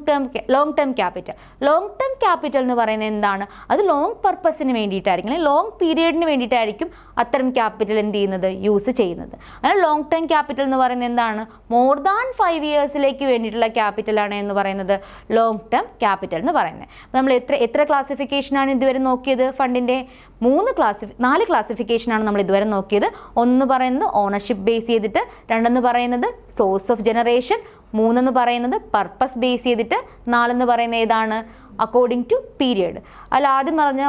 term capital. Long term capital എന്ന് പറയുന്നത് എന്താണ്? അത് ലോങ് പർപ്പസിന് വേണ്ടിയിട്ടായിരിക്കും, ലോങ് പീരിയഡിന് വേണ്ടിയിട്ടായിരിക്കും അത്തരം ക്യാപിറ്റൽ എന്ത് ചെയ്യുന്നത്? യൂസ് ചെയ്യുന്നത്. അങ്ങനെ ലോങ് ടേം ക്യാപിറ്റൽ എന്ന് പറയുന്നത് എന്താണ്? മോർ ദാൻ 5 ഇയേഴ്സിലേക്ക് വേണ്ടിയിട്ടുള്ള ക്യാപിറ്റലാണ് എന്ന് പറയുന്നത് ലോങ് ടേം ക്യാപിറ്റൽ എന്ന് പറയുന്നത്. നമ്മൾ എത്ര ക്ലാസിഫിക്കേഷനാണ് ഇതുവരെ നോക്കിയത്? ഫണ്ടിൻ്റെ 4 ക്ലാസിഫിക്കേഷനാണ് നമ്മൾ ഇതുവരെ നോക്കിയത്. ഒന്ന് പറയുന്നത് ഓണർഷിപ്പ് ബേസ് ചെയ്തിട്ട്, രണ്ടെന്ന് പറയുന്നത് സോഴ്സ് ഓഫ് ജനറേഷൻ, 3 പറയുന്നത് പർപ്പസ് ബേസ് ചെയ്തിട്ട്, 4 പറയുന്നത് ഏതാണ്? According to period. അല്ല ആദ്യം പറഞ്ഞ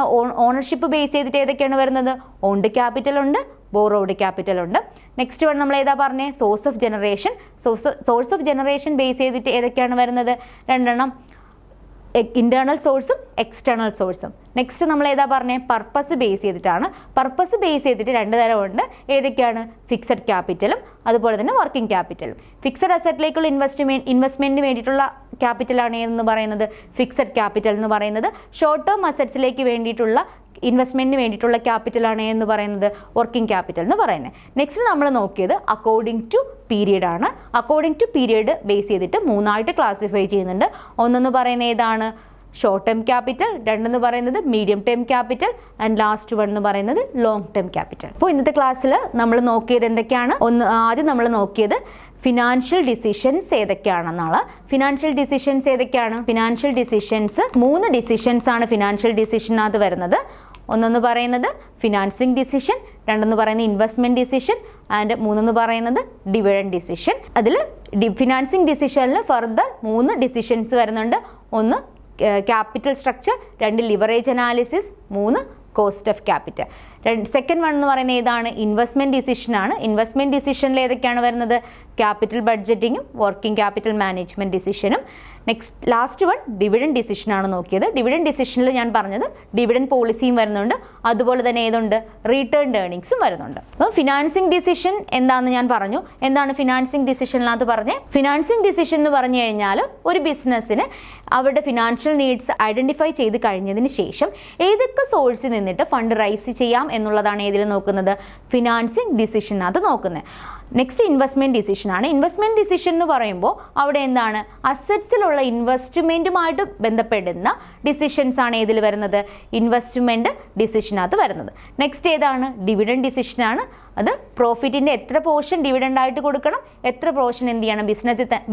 ഓണർഷിപ്പ് ബേസ് ചെയ്തിട്ട് ഏതൊക്കെയാണ് വരുന്നത്? ഓൺഡ് ക്യാപിറ്റൽ ഉണ്ട്, ബോറോഡ് ക്യാപിറ്റൽ ഉണ്ട്. നെക്സ്റ്റ് വൺ നമ്മൾ ഏതാ പറഞ്ഞേ? Source of generation. Source of generation base ചെയ്തിട്ട് ഏതൊക്കെയാണ് വരുന്നത്? 2 ഇൻറ്റേർണൽ സോഴ്സും എക്സ്റ്റേണൽ സോഴ്സും. നെക്സ്റ്റ് നമ്മൾ ഏതാ പറഞ്ഞേ? പർപ്പസ് ബേസ് ചെയ്തിട്ടാണ്. പർപ്പസ് ബേസ് ചെയ്തിട്ട് 2 തരമുണ്ട്. ഏതൊക്കെയാണ്? ഫിക്സഡ് ക്യാപിറ്റലും അതുപോലെ തന്നെ വർക്കിംഗ് ക്യാപിറ്റലും. ഫിക്സഡ് അസറ്റിലേക്കുള്ള ഇൻവെസ്റ്റ്മെൻറ്റിന് വേണ്ടിയിട്ടുള്ള ക്യാപിറ്റലാണ് ഏതെന്ന് പറയുന്നത്? ഫിക്സഡ് ക്യാപിറ്റൽ എന്ന് പറയുന്നത്. ഷോർട്ട് ടേം അസറ്റ്സിലേക്ക് വേണ്ടിയിട്ടുള്ള ഇൻവെസ്റ്റ്മെൻറ്റിന് വേണ്ടിയിട്ടുള്ള ക്യാപിറ്റലാണ് എന്ന് പറയുന്നത് വർക്കിംഗ് ക്യാപിറ്റൽ എന്ന് പറയുന്നത്. നെക്സ്റ്റ് നമ്മൾ നോക്കിയത് അക്കോർഡിംഗ് ടു പീരിയഡ് ആണ്. അക്കോർഡിംഗ് ടു പീരിയഡ് ബേസ് ചെയ്തിട്ട് 3ആയിട്ട് ക്ലാസിഫൈ ചെയ്യുന്നുണ്ട്. ഒന്നെന്ന് പറയുന്നത് ഏതാണ്? ഷോർട്ട് ടേം ക്യാപിറ്റൽ, 2 പറയുന്നത് medium term capital, and last 1 പറയുന്നത് ലോങ് ടേം ക്യാപിറ്റൽ. അപ്പോൾ ഇന്നത്തെ ക്ലാസ്സിൽ നമ്മൾ നോക്കിയത് എന്തൊക്കെയാണ്? ആദ്യം നമ്മൾ നോക്കിയത് ഫിനാൻഷ്യൽ ഡിസിഷൻസ് ഏതൊക്കെയാണെന്നാണ്. ഫിനാൻഷ്യൽ ഡിസിഷൻസ് ഏതൊക്കെയാണ്? ഫിനാൻഷ്യൽ ഡിസിഷൻസ് 3 ഡിസിഷൻസ് ആണ് ഫിനാൻഷ്യൽ ഡിസിഷനകത്ത് വരുന്നത്. ഒന്നെന്ന് പറയുന്നത് ഫിനാൻസിങ് ഡിസിഷൻ, 2 പറയുന്നത് ഇൻവെസ്റ്റ്മെൻറ്റ് ഡിസിഷൻ, ആൻഡ് 3 പറയുന്നത് ഡിവിഡൻഡ് ഡിസിഷൻ. അതിൽ ഫിനാൻസിങ് ഡിസിഷനിൽ ഫർദർ 3 ഡിസിഷൻസ് വരുന്നുണ്ട്. 1 capital structure, 2 leverage analysis, 3 cost of capital. Second one എന്ന് പറയുന്നത് ഏതാണ്? ഇൻവെസ്റ്റ്മെൻറ്റ് ഡിസിഷനാണ്. ഇൻവെസ്റ്റ്മെൻറ്റ് ഡിസിഷനിൽ ഏതൊക്കെയാണ് വരുന്നത്? ക്യാപിറ്റൽ ബഡ്ജറ്റിങ്ങും വർക്കിംഗ് ക്യാപിറ്റൽ മാനേജ്മെൻറ്റ് ഡിസിഷനും. നെക്സ്റ്റ് ലാസ്റ്റ് വൺ ഡിവിഡൻഡ് ഡിസിഷനാണ് നോക്കിയത്. ഡിവിഡൻഡ് ഡിസിഷനിൽ ഞാൻ പറഞ്ഞത് ഡിവിഡൻഡ് പോളിസിയും വരുന്നുണ്ട്, അതുപോലെ തന്നെ ഏതുണ്ട്? റിട്ടേൺഡ് ഏർണിങ്സും വരുന്നുണ്ട്. അപ്പോൾ ഫിനാൻസിങ് ഡിസിഷൻ എന്താണെന്ന് ഞാൻ പറഞ്ഞു. എന്താണ് ഫിനാൻസിങ് ഡിസിഷനിനകത്ത് പറഞ്ഞത്? ഫിനാൻസിങ് ഡിസിഷൻ എന്ന് പറഞ്ഞു കഴിഞ്ഞാൽ ഒരു ബിസിനസ്സിന് അവരുടെ ഫിനാൻഷ്യൽ നീഡ്സ് ഐഡൻറ്റിഫൈ ചെയ്ത് കഴിഞ്ഞതിന് ശേഷം ഏതൊക്കെ സോഴ്സിൽ നിന്നിട്ട് ഫണ്ട് റൈസ് ചെയ്യാം എന്നുള്ളതാണ് ഏതിൽ നോക്കുന്നത്? ഫിനാൻസിങ് ഡിസിഷനകത്ത് നോക്കുന്നത്. നെക്സ്റ്റ് ഇൻവെസ്റ്റ്മെൻറ്റ് ഡിസിഷനാണ്. ഇൻവെസ്റ്റ്മെൻറ്റ് ഡിസിഷൻ എന്ന് പറയുമ്പോൾ അവിടെ എന്താണ്? അസറ്റ്സിലുള്ള ഇൻവെസ്റ്റ്മെൻറ്റുമായിട്ട് ബന്ധപ്പെടുന്ന ഡിസിഷൻസ് ആണ് ഏതിൽ വരുന്നത്? ഇൻവെസ്റ്റ്മെൻറ്റ് ഡിസിഷനകത്ത് വരുന്നത്. നെക്സ്റ്റ് ഏതാണ്? ഡിവിഡൻഡ് ഡിസിഷനാണ്. അത് പ്രോഫിറ്റിൻ്റെ എത്ര പോർഷൻ ഡിവിഡൻഡ് ആയിട്ട് കൊടുക്കണം, എത്ര പോർഷൻ എന്ത് ചെയ്യണം,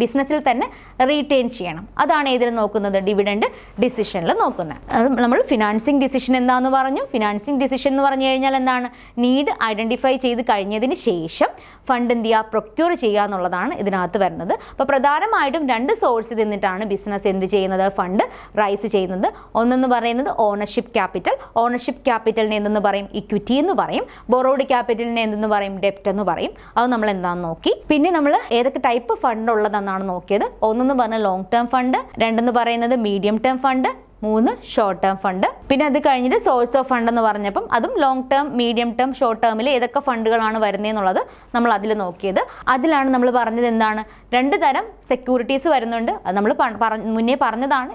ബിസിനസ്സിൽ തന്നെ റീറ്റെയിൻ ചെയ്യണം. അതാണ് ഏതിൽ നോക്കുന്നത്, ഡിവിഡൻഡ് ഡിസിഷനിൽ നോക്കുന്നത്. അത് നമ്മൾ ഫിനാൻസിങ് ഡിസിഷൻ എന്താണെന്ന് പറഞ്ഞു. ഫിനാൻസിങ് ഡിസിഷൻ എന്ന് പറഞ്ഞു കഴിഞ്ഞാൽ എന്താണ്, നീഡ് ഐഡൻറ്റിഫൈ ചെയ്ത് കഴിഞ്ഞതിന് ശേഷം ഫണ്ട് എന്ത് ചെയ്യുക, പ്രൊക്യൂർ ചെയ്യുക എന്നുള്ളതാണ് ഇതിനകത്ത് വരുന്നത്. അപ്പോൾ പ്രധാനമായിട്ടും 2 സോഴ്സിൽ നിന്നിട്ടാണ് ബിസിനസ് എന്ത് ചെയ്യുന്നത്, ഫണ്ട് റൈസ് ചെയ്യുന്നത്. ഒന്നെന്ന് പറയുന്നത് ഓണർഷിപ്പ് ക്യാപിറ്റൽ. ഓണർഷിപ്പ് ക്യാപിറ്റലിനെ എന്തെന്ന് പറയും, ഇക്വിറ്റി എന്ന് പറയും. ബോറോഡ് ക്യാപിറ്റലിനെ എന്തെന്ന് പറയും, ഡെപ്റ്റ് എന്ന് പറയും. അത് നമ്മൾ എന്താണെന്ന് നോക്കി. പിന്നെ നമ്മൾ ഏതൊക്കെ ടൈപ്പ് ഫണ്ട് ഉള്ളതെന്നാണ് നോക്കിയത്. ഒന്നെന്ന് പറഞ്ഞാൽ ലോങ് ടേം ഫണ്ട്, 2 പറയുന്നത് medium term fund, 3 short term fund. പിന്നെ അത് കഴിഞ്ഞിട്ട് സോഴ്സ് ഓഫ് ഫണ്ട് എന്ന് പറഞ്ഞപ്പം അതും long term, medium term, short ടേമിൽ ഏതൊക്കെ ഫണ്ടുകളാണ് വരുന്നതെന്നുള്ളത് നമ്മൾ അതിൽ നോക്കിയത്. അതിലാണ് നമ്മൾ പറഞ്ഞത് എന്താണ്, 2 തരം സെക്യൂരിറ്റീസ് വരുന്നുണ്ട്. അത് നമ്മൾ മുന്നേ പറഞ്ഞതാണ്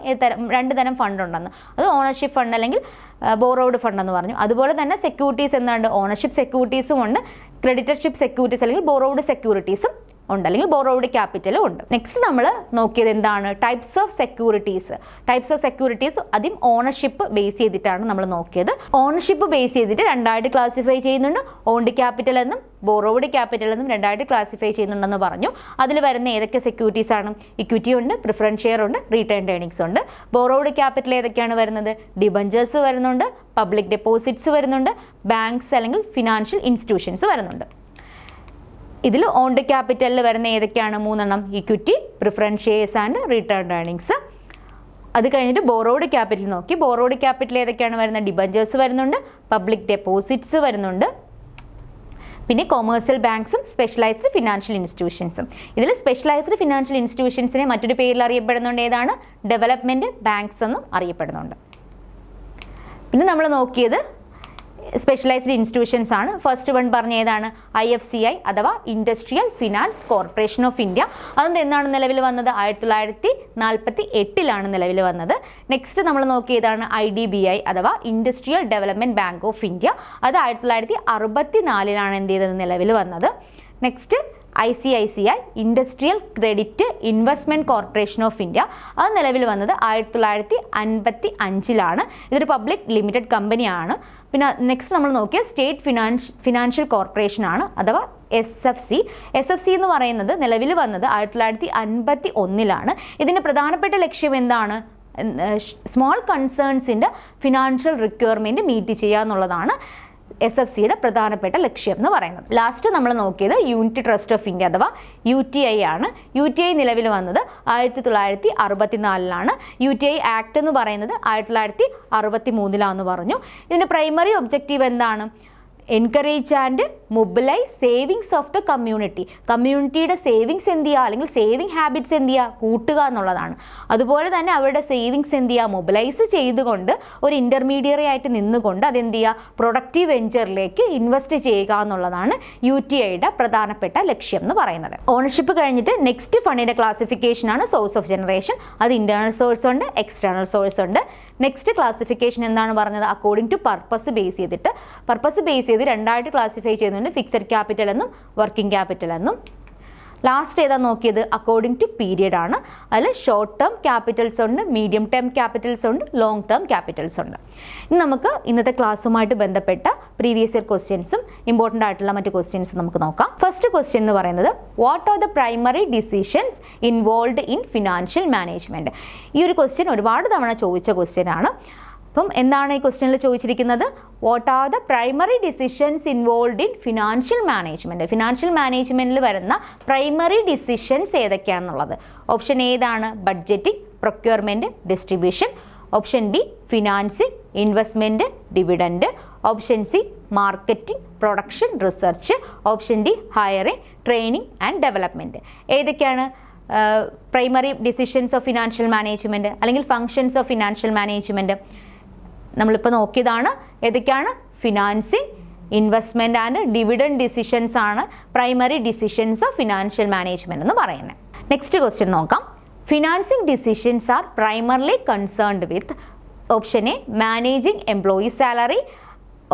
2 തരം ഫണ്ട് ഉണ്ടെന്ന്. അത് ഓണർഷിപ്പ് ഫണ്ട് അല്ലെങ്കിൽ ബോറോഡ് ഫണ്ട് എന്ന് പറഞ്ഞു. അതുപോലെ തന്നെ സെക്യൂരിറ്റീസ് എന്താണ്, ഓണർഷിപ്പ് സെക്യൂരിറ്റീസും ഉണ്ട്, ക്രെഡിറ്റർഷിപ്പ് സെക്യൂരിറ്റീസ് അല്ലെങ്കിൽ ബോറോഡ് സെക്യൂരിറ്റീസും ഉണ്ട്, അല്ലെങ്കിൽ ബോറോഡ് ക്യാപിറ്റലും ഉണ്ട്. നെക്സ്റ്റ് നമ്മൾ നോക്കിയത് എന്താണ്, types of securities. Types of securities ആദ്യം ഓണർഷിപ്പ് ബേസ് ചെയ്തിട്ടാണ് നമ്മൾ നോക്കിയത്. ഓണർഷിപ്പ് ബേസ് ചെയ്തിട്ട് 2ആയിട്ട് ക്ലാസിഫൈ ചെയ്യുന്നുണ്ട്. ഓൺഡ് ക്യാപിറ്റൽ എന്നും ബോറോഡ് ക്യാപിറ്റൽ എന്നും 2ആയിട്ട് ക്ലാസിഫൈ ചെയ്യുന്നുണ്ടെന്ന് പറഞ്ഞു. അതിൽ വരുന്ന ഏതൊക്കെ സെക്യൂരിറ്റീസ് ആണ്, ഇക്വിറ്റി ഉണ്ട്, പ്രിഫറൻസ് ഷെയർ ഉണ്ട്, റീറ്റേൺ ഏർണിങ്സ് ഉണ്ട്. ബോറോഡ് ക്യാപിറ്റൽ ഏതൊക്കെയാണ് വരുന്നത്, ഡിബഞ്ചേഴ്സ് വരുന്നുണ്ട്, പബ്ലിക് ഡെപ്പോസിറ്റ്സ് വരുന്നുണ്ട്, ബാങ്ക്സ് അല്ലെങ്കിൽ ഫിനാൻഷ്യൽ ഇൻസ്റ്റിറ്റ്യൂഷൻസ് വരുന്നുണ്ട്. ഇതിൽ ഓൺഡ് ക്യാപിറ്റലിൽ വരുന്ന ഏതൊക്കെയാണ്, 3 equity, preference shares and return earnings. അത് കഴിഞ്ഞിട്ട് ബോറോഡ് ക്യാപിറ്റൽ നോക്കി. ബോറോഡ് ക്യാപിറ്റൽ ഏതൊക്കെയാണ് വരുന്നത്, ഡിബഞ്ചേഴ്സ് വരുന്നുണ്ട്, പബ്ലിക് ഡെപ്പോസിറ്റ്സ് വരുന്നുണ്ട്, പിന്നെ കൊമേഴ്സ്യൽ ബാങ്ക്സും സ്പെഷ്യലൈസ്ഡ് ഫിനാൻഷ്യൽ ഇൻസ്റ്റിറ്റ്യൂഷൻസും. ഇതിൽ സ്പെഷ്യലൈസ്ഡ് ഫിനാൻഷ്യൽ ഇൻസ്റ്റിറ്റ്യൂഷൻസിനെ മറ്റൊരു പേരിൽ അറിയപ്പെടുന്നുണ്ട്, ഏതാണ്, ഡെവലപ്മെൻറ്റ് ബാങ്ക്സ് എന്നും അറിയപ്പെടുന്നുണ്ട്. പിന്നെ നമ്മൾ നോക്കിയത് സ്പെഷ്യലൈസ്ഡ് ഇൻസ്റ്റിറ്റ്യൂഷൻസ് ആണ്. ഫസ്റ്റ് വൺ പറഞ്ഞ ഏതാണ്, IFCI അഥവാ industrial finance corporation of India. അത് എന്നാണ് നിലവിൽ വന്നത്, 1948 നിലവിൽ വന്നത്. നെക്സ്റ്റ് നമ്മൾ നോക്കിയതാണ് IDBI അഥവാ industrial development bank of India. അത് 1964 എന്ത് ചെയ്തത്, നിലവിൽ വന്നത്. Next ICICI industrial credit investment corporation of India. അത് നിലവിൽ വന്നത് 1955. ഇതൊരു പബ്ലിക് ലിമിറ്റഡ് കമ്പനിയാണ്. പിന്നെ നെക്സ്റ്റ് നമ്മൾ നോക്കിയ സ്റ്റേറ്റ് ഫിനാൻഷ്യൽ കോർപ്പറേഷൻ ആണ് അഥവാ SFC. SFC എന്ന് പറയുന്നത് നിലവിൽ വന്നത് 1951. ഇതിൻ്റെ പ്രധാനപ്പെട്ട ലക്ഷ്യം എന്താണ്, സ്മോൾ കൺസേൺസിൻ്റെ ഫിനാൻഷ്യൽ റിക്വയർമെൻറ്റ് മീറ്റ് ചെയ്യുക എന്നുള്ളതാണ് SFCയുടെ പ്രധാനപ്പെട്ട ലക്ഷ്യം എന്ന് പറയുന്നത്. ലാസ്റ്റ് നമ്മൾ നോക്കിയത് യൂണിറ്റ് ട്രസ്റ്റ് ഓഫ് ഇന്ത്യ അഥവാ UTI ആണ്. UTI നിലവിൽ വന്നത് 1964. UTI ആക്ട് എന്ന് പറയുന്നത് 1963 പറഞ്ഞു. ഇതിൻ്റെ പ്രൈമറി ഒബ്ജക്റ്റീവ് എന്താണ്, encourage and mobilise savings of the community. കമ്മ്യൂണിറ്റിയുടെ സേവിങ്സ് എന്ത് ചെയ്യുക, അല്ലെങ്കിൽ സേവിങ് ഹാബിറ്റ്സ് എന്ത് ചെയ്യുക, കൂട്ടുക എന്നുള്ളതാണ്. അതുപോലെ തന്നെ അവരുടെ സേവിങ്സ് എന്ത് ചെയ്യുക, മൊബിലൈസ് ചെയ്തുകൊണ്ട് ഒരു ഇൻ്റർമീഡിയറി ആയിട്ട് നിന്നുകൊണ്ട് അതെന്ത് ചെയ്യുക, പ്രൊഡക്റ്റീവ് വെഞ്ചറിലേക്ക് ഇൻവെസ്റ്റ് ചെയ്യുക എന്നുള്ളതാണ് UTIയുടെ പ്രധാനപ്പെട്ട ലക്ഷ്യം എന്ന് പറയുന്നത്. ഓണർഷിപ്പ് കഴിഞ്ഞിട്ട് നെക്സ്റ്റ് ഫണ്ടിൻ്റെ ക്ലാസിഫിക്കേഷനാണ് സോഴ്സ് ഓഫ് ജനറേഷൻ. അത് ഇൻറ്റേർണൽ സോഴ്സ് ഉണ്ട്, എക്സ്റ്റേണൽ സോഴ്സ് ഉണ്ട്. നെക്സ്റ്റ് ക്ലാസിഫിക്കേഷൻ എന്താണ് പറഞ്ഞത്, അക്കോർഡിംഗ് ടു പർപ്പസ് ബേസ് ചെയ്തിട്ട്. പർപ്പസ് ബേസ് ചെയ്ത് 2ആയിട്ട് ക്ലാസിഫൈ ചെയ്യുന്നുണ്ട്, ഫിക്സഡ് ക്യാപിറ്റൽ എന്നും വർക്കിംഗ് ക്യാപിറ്റൽ എന്നും. ലാസ്റ്റ് ഏതാ നോക്കിയത്, അക്കോർഡിംഗ് ടു പീരിയഡ് ആണ്. അതിൽ ഷോർട്ട് ടേം ക്യാപിറ്റൽസ് ഉണ്ട്, മീഡിയം ടേം ക്യാപിറ്റൽസ് ഉണ്ട്, ലോങ് ടേം ക്യാപിറ്റൽസ് ഉണ്ട്. ഇനി നമുക്ക് ഇന്നത്തെ ക്ലാസ്സുമായിട്ട് ബന്ധപ്പെട്ട പ്രീവിയസ് ഇയർ ക്വസ്റ്റ്യൻസും ഇമ്പോർട്ടൻ്റ് ആയിട്ടുള്ള മറ്റ് ക്വസ്റ്റ്യൻസ് നമുക്ക് നോക്കാം. ഫസ്റ്റ് ക്വസ്റ്റ്യൻ എന്ന് പറയുന്നത്, what are the primary decisions involve in financial management. ഈ ഒരു ക്വസ്റ്റ്യൻ ഒരുപാട് തവണ ചോദിച്ച ക്വസ്റ്റ്യൻ ആണ്. അപ്പം എന്താണ് ഈ ക്വസ്റ്റ്യനിൽ ചോദിച്ചിരിക്കുന്നത്, what are the primary decisions involve in financial management. Financial മാനേജ്മെൻറ്റിൽ വരുന്ന പ്രൈമറി ഡിസിഷൻസ് ഏതൊക്കെയാണെന്നുള്ളത്. ഓപ്ഷൻ ഏതാണ്, budgeting, procurement, distribution. Option B financing, investment, dividend. Option C marketing, production, research. Option D hiring, training and development. ഏതൊക്കെയാണ് primary decisions of financial management അല്ലെങ്കിൽ functions of financial management? നമ്മളിപ്പോൾ നോക്കിയതാണ്. ഏതൊക്കെയാണ്, financing, investment and dividend decisions ആണ് primary decisions of financial management എന്ന് പറയുന്നത്. Next question നോക്കാം. Financing decisions are primarily concerned with. Option A managing employee salary.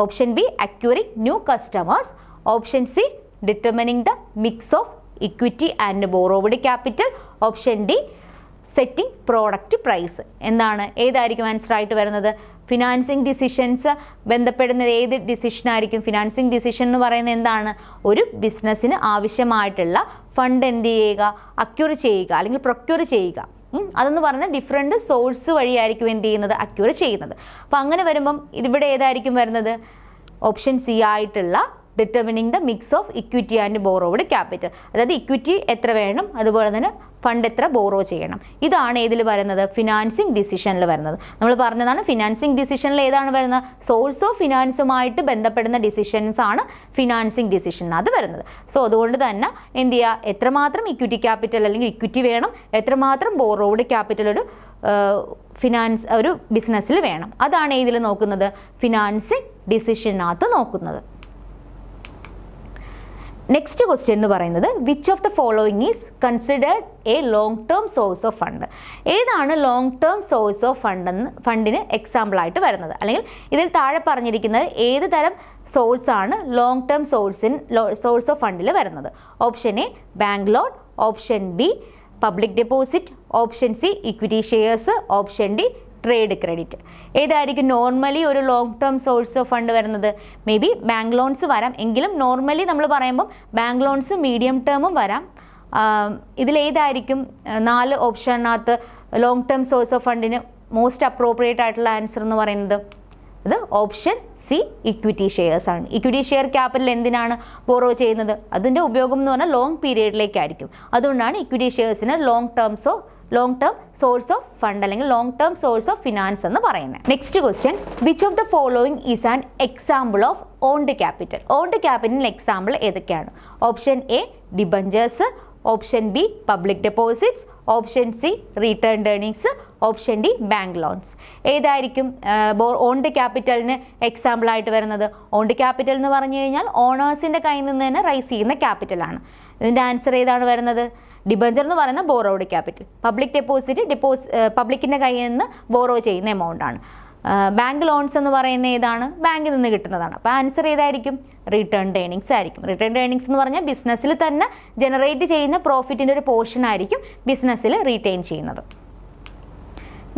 Option B acquiring new customers. Option C determining the mix of equity and borrowed capital. Option D setting product price. എന്താണ്, ഏതായിരിക്കും answer ആയിട്ട് വരുന്നത്? Financing decisions ബന്ധപ്പെടുന്നത് ഏത് ഡിസിഷനായിരിക്കും? Financing decision എന്ന് പറയുന്നത് എന്താണ്? ഒരു ബിസിനസ്സിന് ആവശ്യമായിട്ടുള്ള ഫണ്ട് എന്ത് ചെയ്യുക? അക്യൂർ ചെയ്യുക അല്ലെങ്കിൽ പ്രൊക്യൂർ ചെയ്യുക. അതെന്ന് പറഞ്ഞാൽ ഡിഫറെൻറ്റ് സോഴ്സ് വഴിയായിരിക്കും എന്ത് ചെയ്യുന്നത്? അക്യൂർ ചെയ്യുന്നത്. അപ്പോൾ അങ്ങനെ വരുമ്പം ഇതിവിടെ ഏതായിരിക്കും വരുന്നത്? ഓപ്ഷൻ സി ആയിട്ടുള്ള determining the mix of equity and borrowed capital. അതായത് ഇക്വിറ്റി എത്ര വേണം, അതുപോലെ തന്നെ ഫണ്ട് എത്ര ബോറോ ചെയ്യണം. ഇതാണ് ഏതിൽ വരുന്നത്? ഫിനാൻസിങ് ഡിസിഷനിൽ വരുന്നത്. നമ്മൾ പറഞ്ഞതാണ് ഫിനാൻസിങ് ഡിസിഷനിൽ ഏതാണ് വരുന്നത്? സോഴ്സ് ഓഫ് ഫിനാൻസുമായിട്ട് ബന്ധപ്പെടുന്ന ഡിസിഷൻസ് ആണ് ഫിനാൻസിങ് ഡിസിഷനകത്ത് വരുന്നത്. സോ അതുകൊണ്ട് തന്നെ എന്ത് ചെയ്യുക? എത്രമാത്രം ഇക്വിറ്റി ക്യാപിറ്റൽ അല്ലെങ്കിൽ ഇക്വിറ്റി വേണം, എത്രമാത്രം ബോറോവ്ഡ് ക്യാപിറ്റൽ ഒരു ബിസിനസ്സിൽ വേണം. അതാണ് ഏതിൽ നോക്കുന്നത്? ഫിനാൻസിങ് ഡിസിഷനകത്ത് നോക്കുന്നത്. നെക്സ്റ്റ് ക്വസ്റ്റ്യൻ എന്ന് പറയുന്നത് which of the following is considered A long term source of fund? ഏതാണ് ലോങ് ടേം സോഴ്സ് ഓഫ് ഫണ്ടിന് എക്സാമ്പിളായിട്ട് വരുന്നത്? അല്ലെങ്കിൽ ഇതിൽ താഴെ പറഞ്ഞിരിക്കുന്നത് ഏത് തരം സോഴ്സാണ് ലോങ് ടേം സോഴ്സ് ഓഫ് ഫണ്ടിൽ വരുന്നത്? Option A bank loan, option B public deposit, option C equity shares, option D trade credit. ഏതായിരിക്കും നോർമലി ഒരു long term source of fund വരുന്നത്? മേ ബി ബാങ്ക് ലോൺസ് വരാം, എങ്കിലും നോർമലി നമ്മൾ പറയുമ്പോൾ bank loans medium ടേമും വരാം. ഇതിലേതായിരിക്കും 4 ഓപ്ഷനകത്ത് ലോങ് ടേം സോഴ്സ് ഓഫ് ഫണ്ടിന് മോസ്റ്റ് അപ്രോപ്രിയേറ്റ് ആയിട്ടുള്ള ആൻസർ എന്ന് പറയുന്നത്? അത് ഓപ്ഷൻ സി ഇക്വിറ്റി ഷെയർസ് ആണ്. ഇക്വിറ്റി ഷെയർ ക്യാപിറ്റൽ എന്തിനാണ് ബോറോ ചെയ്യുന്നത്? അതിൻ്റെ ഉപയോഗം എന്ന് പറഞ്ഞാൽ ലോങ് പീരീഡിലേക്കായിരിക്കും. അതുകൊണ്ടാണ് ഇക്വിറ്റി ഷെയർസിന് long term source of fund അല്ലെങ്കിൽ long term source of finance എന്ന് പറയുന്നത്. Next question which of the following is an example of owned capital? Owned ക്യാപിറ്റലിന് എക്സാമ്പിൾ ഏതൊക്കെയാണ്? Option A debentures, option B public deposits, option C retained earnings, option D bank loans. ഏതായിരിക്കും owned ക്യാപിറ്റലിന് എക്സാമ്പിളായിട്ട് വരുന്നത്? Owned capital എന്ന് പറഞ്ഞു കഴിഞ്ഞാൽ ഓണേഴ്സിൻ്റെ കയ്യിൽ നിന്ന് തന്നെ റൈസ് ചെയ്യുന്ന ക്യാപിറ്റലാണ്. ഇതിൻ്റെ ആൻസർ ഏതാണ് വരുന്നത്? ഡിബഞ്ചർ എന്ന് പറയുന്ന ബോറോഡ് ക്യാപിറ്റൽ. പബ്ലിക് ഡെപ്പോസിറ്റ് പബ്ലിക്കിൻ്റെ കയ്യിൽ നിന്ന് ബോറോ ചെയ്യുന്ന എമൗണ്ട് ആണ്. ബാങ്ക് ലോൺസ് എന്ന് പറയുന്ന ഏതാണ്? ബാങ്കിൽ നിന്ന് കിട്ടുന്നതാണ്. അപ്പോൾ ആൻസർ ഏതായിരിക്കും? റിട്ടേൺഡ് ഏർണിങ്സ് ആയിരിക്കും. റിട്ടേൺഡ് ഏർണിങ്സ് എന്ന് പറഞ്ഞാൽ ബിസിനസ്സിൽ തന്നെ ജനറേറ്റ് ചെയ്യുന്ന പ്രോഫിറ്റിൻ്റെ ഒരു പോർഷൻ ആയിരിക്കും ബിസിനസ്സിൽ റീറ്റെയിൻ ചെയ്യുന്നത്.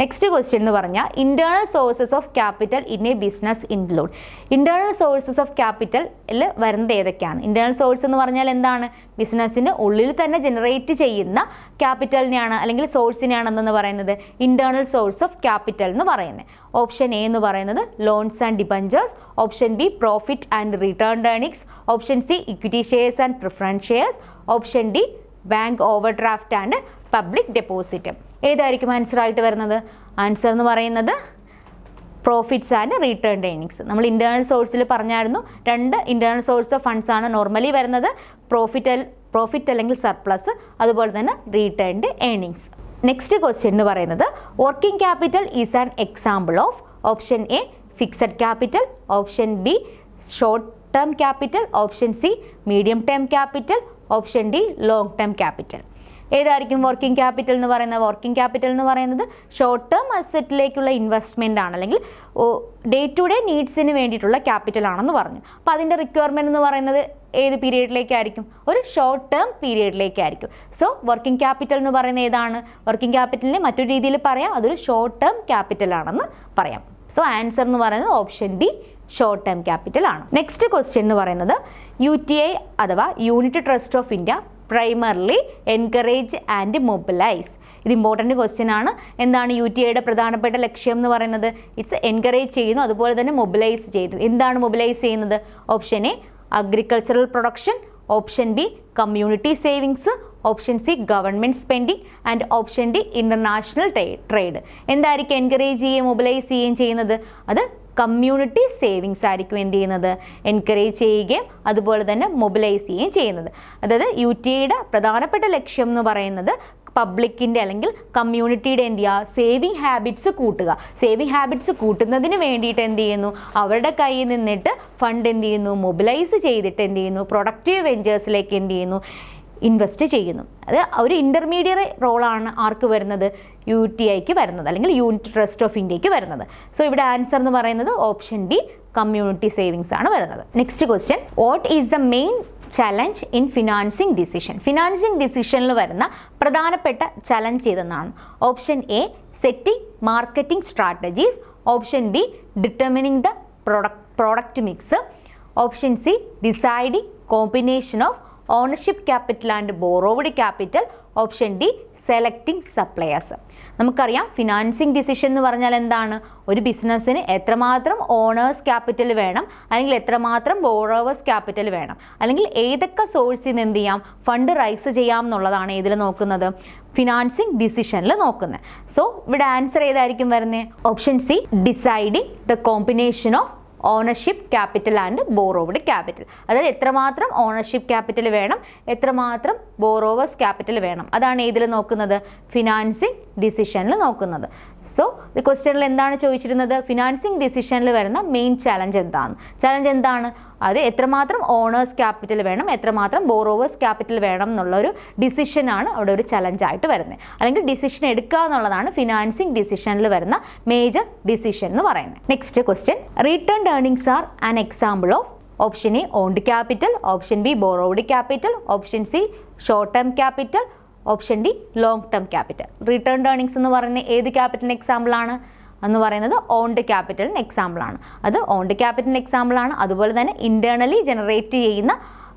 നെക്സ്റ്റ് ക്വസ്റ്റ്യൻ എന്ന് പറഞ്ഞാൽ internal sources of capital in a business include. Internal sources of ക്യാപിറ്റലിൽ വരുന്നത് ഏതൊക്കെയാണ്? ഇന്റേണൽ സോഴ്സ് എന്ന് പറഞ്ഞാൽ എന്താണ്? ബിസിനസ്സിൻ്റെ ഉള്ളിൽ തന്നെ ജനറേറ്റ് ചെയ്യുന്ന ക്യാപിറ്റലിനെയാണ് അല്ലെങ്കിൽ സോഴ്സിനെയാണ് എന്തെന്ന് പറയുന്നത്? ഇന്റേണൽ സോഴ്സ് ഓഫ് ക്യാപിറ്റൽ എന്ന് പറയുന്നത്. ഓപ്ഷൻ എ എന്ന് പറയുന്നത് loans and debentures, option B profit and returned earnings, option C equity shares and preference shares, option D bank over draft and public deposit. ഏതായിരിക്കും answer ആയിട്ട് വരുന്നത്? Answer എന്ന് പറയുന്നത് profits and returned earnings. നമ്മൾ internal സോഴ്സിൽ പറഞ്ഞായിരുന്നു 2 internal source of funds ആണ് normally വരുന്നത്. പ്രോഫിറ്റ് അല്ലെങ്കിൽ സർപ്ലസ്, അതുപോലെ തന്നെ റിട്ടേൺഡ് ഏർണിങ്സ്. നെക്സ്റ്റ് ക്വസ്റ്റ്യൻ എന്ന് പറയുന്നത് working capital is an example of. Option A fixed capital, option B short term capital, option C medium term capital, option D long term capital. ഏതായിരിക്കും working capital എന്ന് പറയുന്നത്? Working capital എന്ന് പറയുന്നത് short term അസറ്റിലേക്കുള്ള investment ആണ്, അല്ലെങ്കിൽ day to day നീഡ്സിന് വേണ്ടിയിട്ടുള്ള capital ആണെന്ന് പറഞ്ഞു. അപ്പോൾ അതിൻ്റെ റിക്വയർമെൻറ്റ് എന്ന് പറയുന്നത് ഏത് പീരീഡിലേക്കായിരിക്കും? ഒരു ഷോർട്ട് ടേം പീരീഡിലേക്കായിരിക്കും. സോ വർക്കിംഗ് ക്യാപിറ്റൽ എന്ന് പറയുന്നത് ഏതാണ്? വർക്കിംഗ് ക്യാപിറ്റലിനെ മറ്റൊരു രീതിയിൽ പറയാം, അതൊരു ഷോർട്ട് ടേം ക്യാപിറ്റൽ ആണെന്ന് പറയാം. സോ ആൻസർ എന്ന് പറയുന്നത് option D short term capital ആണ്. നെക്സ്റ്റ് ക്വസ്റ്റ്യൻ എന്ന് പറയുന്നത് UTI അഥവാ unit trust of India primarily encourage and mobilise. ഇത് ഇമ്പോർട്ടൻറ്റ് ക്വസ്റ്റ്യൻ ആണ്. എന്താണ് UTIയുടെ പ്രധാനപ്പെട്ട ലക്ഷ്യം എന്ന് പറയുന്നത്? ഇറ്റ്സ് എൻകറേജ് ചെയ്യുന്നു, അതുപോലെ തന്നെ മൊബിലൈസ് ചെയ്തു. എന്താണ് മൊബിലൈസ് ചെയ്യുന്നത്? Option A agricultural production, option B community savings, option C government spending and option D international trade. എന്തായിരിക്കും എൻകറേജ് ചെയ്യുകയും മൊബിലൈസ് ചെയ്യുകയും ചെയ്യുന്നത്? അത് കമ്മ്യൂണിറ്റി സേവിങ്സ് ആയിരിക്കും എന്ത് ചെയ്യുന്നത്? എൻകറേജ് ചെയ്യുകയും അതുപോലെ തന്നെ മൊബിലൈസ് ചെയ്യുകയും ചെയ്യുന്നത്. അതായത് UTIയുടെ പ്രധാനപ്പെട്ട ലക്ഷ്യം എന്ന് പറയുന്നത് പബ്ലിക്കിൻ്റെ അല്ലെങ്കിൽ കമ്മ്യൂണിറ്റിയുടെ എന്ത് ചെയ്യുക? സേവിങ് ഹാബിറ്റ്സ് കൂട്ടുക. സേവിങ് ഹാബിറ്റ്സ് കൂട്ടുന്നതിന് വേണ്ടിയിട്ട് എന്ത് ചെയ്യുന്നു? അവരുടെ കയ്യിൽ നിന്നിട്ട് ഫണ്ട് എന്ത് ചെയ്യുന്നു? മൊബിലൈസ് ചെയ്തിട്ട് എന്ത് ചെയ്യുന്നു? പ്രൊഡക്റ്റീവ് വെഞ്ചേഴ്സിലേക്ക് എന്ത് ചെയ്യുന്നു? ഇൻവെസ്റ്റ് ചെയ്യുന്നു. അത് ഒരു ഇൻ്റർമീഡിയറ്റ് റോളാണ് ആർക്ക് വരുന്നത്? UTIക്ക് വരുന്നത്, അല്ലെങ്കിൽ യൂണിറ്റ് ട്രസ്റ്റ് ഓഫ് ഇന്ത്യക്ക് വരുന്നത്. സോ ഇവിടെ ആൻസർ എന്ന് പറയുന്നത് ഓപ്ഷൻ ഡി കമ്മ്യൂണിറ്റി സേവിങ്സ് ആണ് വരുന്നത്. Next question what is the main challenge in financing decision? Financing ഡിസിഷനിൽ വരുന്ന പ്രധാനപ്പെട്ട ചലഞ്ച് ഏതെന്നാണ്? Option A setting marketing strategies, option B determining the product mix, option C deciding combination of ownership capital and borrowed capital, option D selecting suppliers. നമുക്കറിയാം financing decision എന്ന് പറഞ്ഞാൽ എന്താണ്? ഒരു ബിസിനസ്സിന് എത്രമാത്രം ഓണേഴ്സ് ക്യാപിറ്റൽ വേണം, അല്ലെങ്കിൽ എത്രമാത്രം ബോറോവേഴ്സ് ക്യാപിറ്റൽ വേണം, അല്ലെങ്കിൽ ഏതൊക്കെ സോഴ്സിൽ നിന്ന് എന്ത് ചെയ്യാം, ഫണ്ട് റൈസ് ചെയ്യാം എന്നുള്ളതാണ് ഇതിൽ നോക്കുന്നത്, ഫിനാൻസിങ് ഡിസിഷനിൽ നോക്കുന്നത്. സോ ഇവിടെ ആൻസർ ഏതായിരിക്കും വരുന്നത്? Option C deciding the combination of ownership capital and borrowed capital. അതായത് എത്രമാത്രം ഓണർഷിപ്പ് ക്യാപിറ്റൽ വേണം, എത്രമാത്രം ബോറോവേഴ്സ് ക്യാപിറ്റൽ വേണം, അതാണ് ഇതിൽ നോക്കുന്നത്, ഫിനാൻസിങ് ഡിസിഷനിൽ നോക്കുന്നത്. സോ ഈ ക്വസ്റ്റ്യനിൽ എന്താണ് ചോദിച്ചിരുന്നത്? ഫിനാൻസിങ് ഡിസിഷനിൽ വരുന്ന മെയിൻ ചലഞ്ച് എന്താണ്? ചലഞ്ച് എന്താണ്? അത് എത്രമാത്രം ഓണേഴ്സ് ക്യാപിറ്റൽ വേണം, എത്രമാത്രം ബോറോവേഴ്സ് ക്യാപിറ്റൽ വേണം എന്നുള്ളൊരു ഡിസിഷനാണ് അവിടെ ഒരു ചലഞ്ചായിട്ട് വരുന്നത്. അല്ലെങ്കിൽ ഡിസിഷൻ എടുക്കുക എന്നുള്ളതാണ് ഫിനാൻസിങ് ഡിസിഷനിൽ വരുന്ന മേജർ ഡിസിഷൻ എന്ന് പറയുന്നത്. Next question, returned earnings are an example of option A owned capital, option B ബോറോവഡ് capital, option C short term capital, option D long term capital. Returned earnings എന്ന് പറയുന്നത് ഏത് ക്യാപിറ്റലിന് എക്സാമ്പിളാണ് എന്ന് പറയുന്നത്? ഓൺഡ് ക്യാപിറ്റലിന് എക്സാമ്പിളാണ്. അത് ഓൺഡ് ക്യാപിറ്റലിന് എക്സാമ്പിളാണ്. അതുപോലെ തന്നെ ഇന്റേണലി ജനറേറ്റ് ചെയ്യുന്ന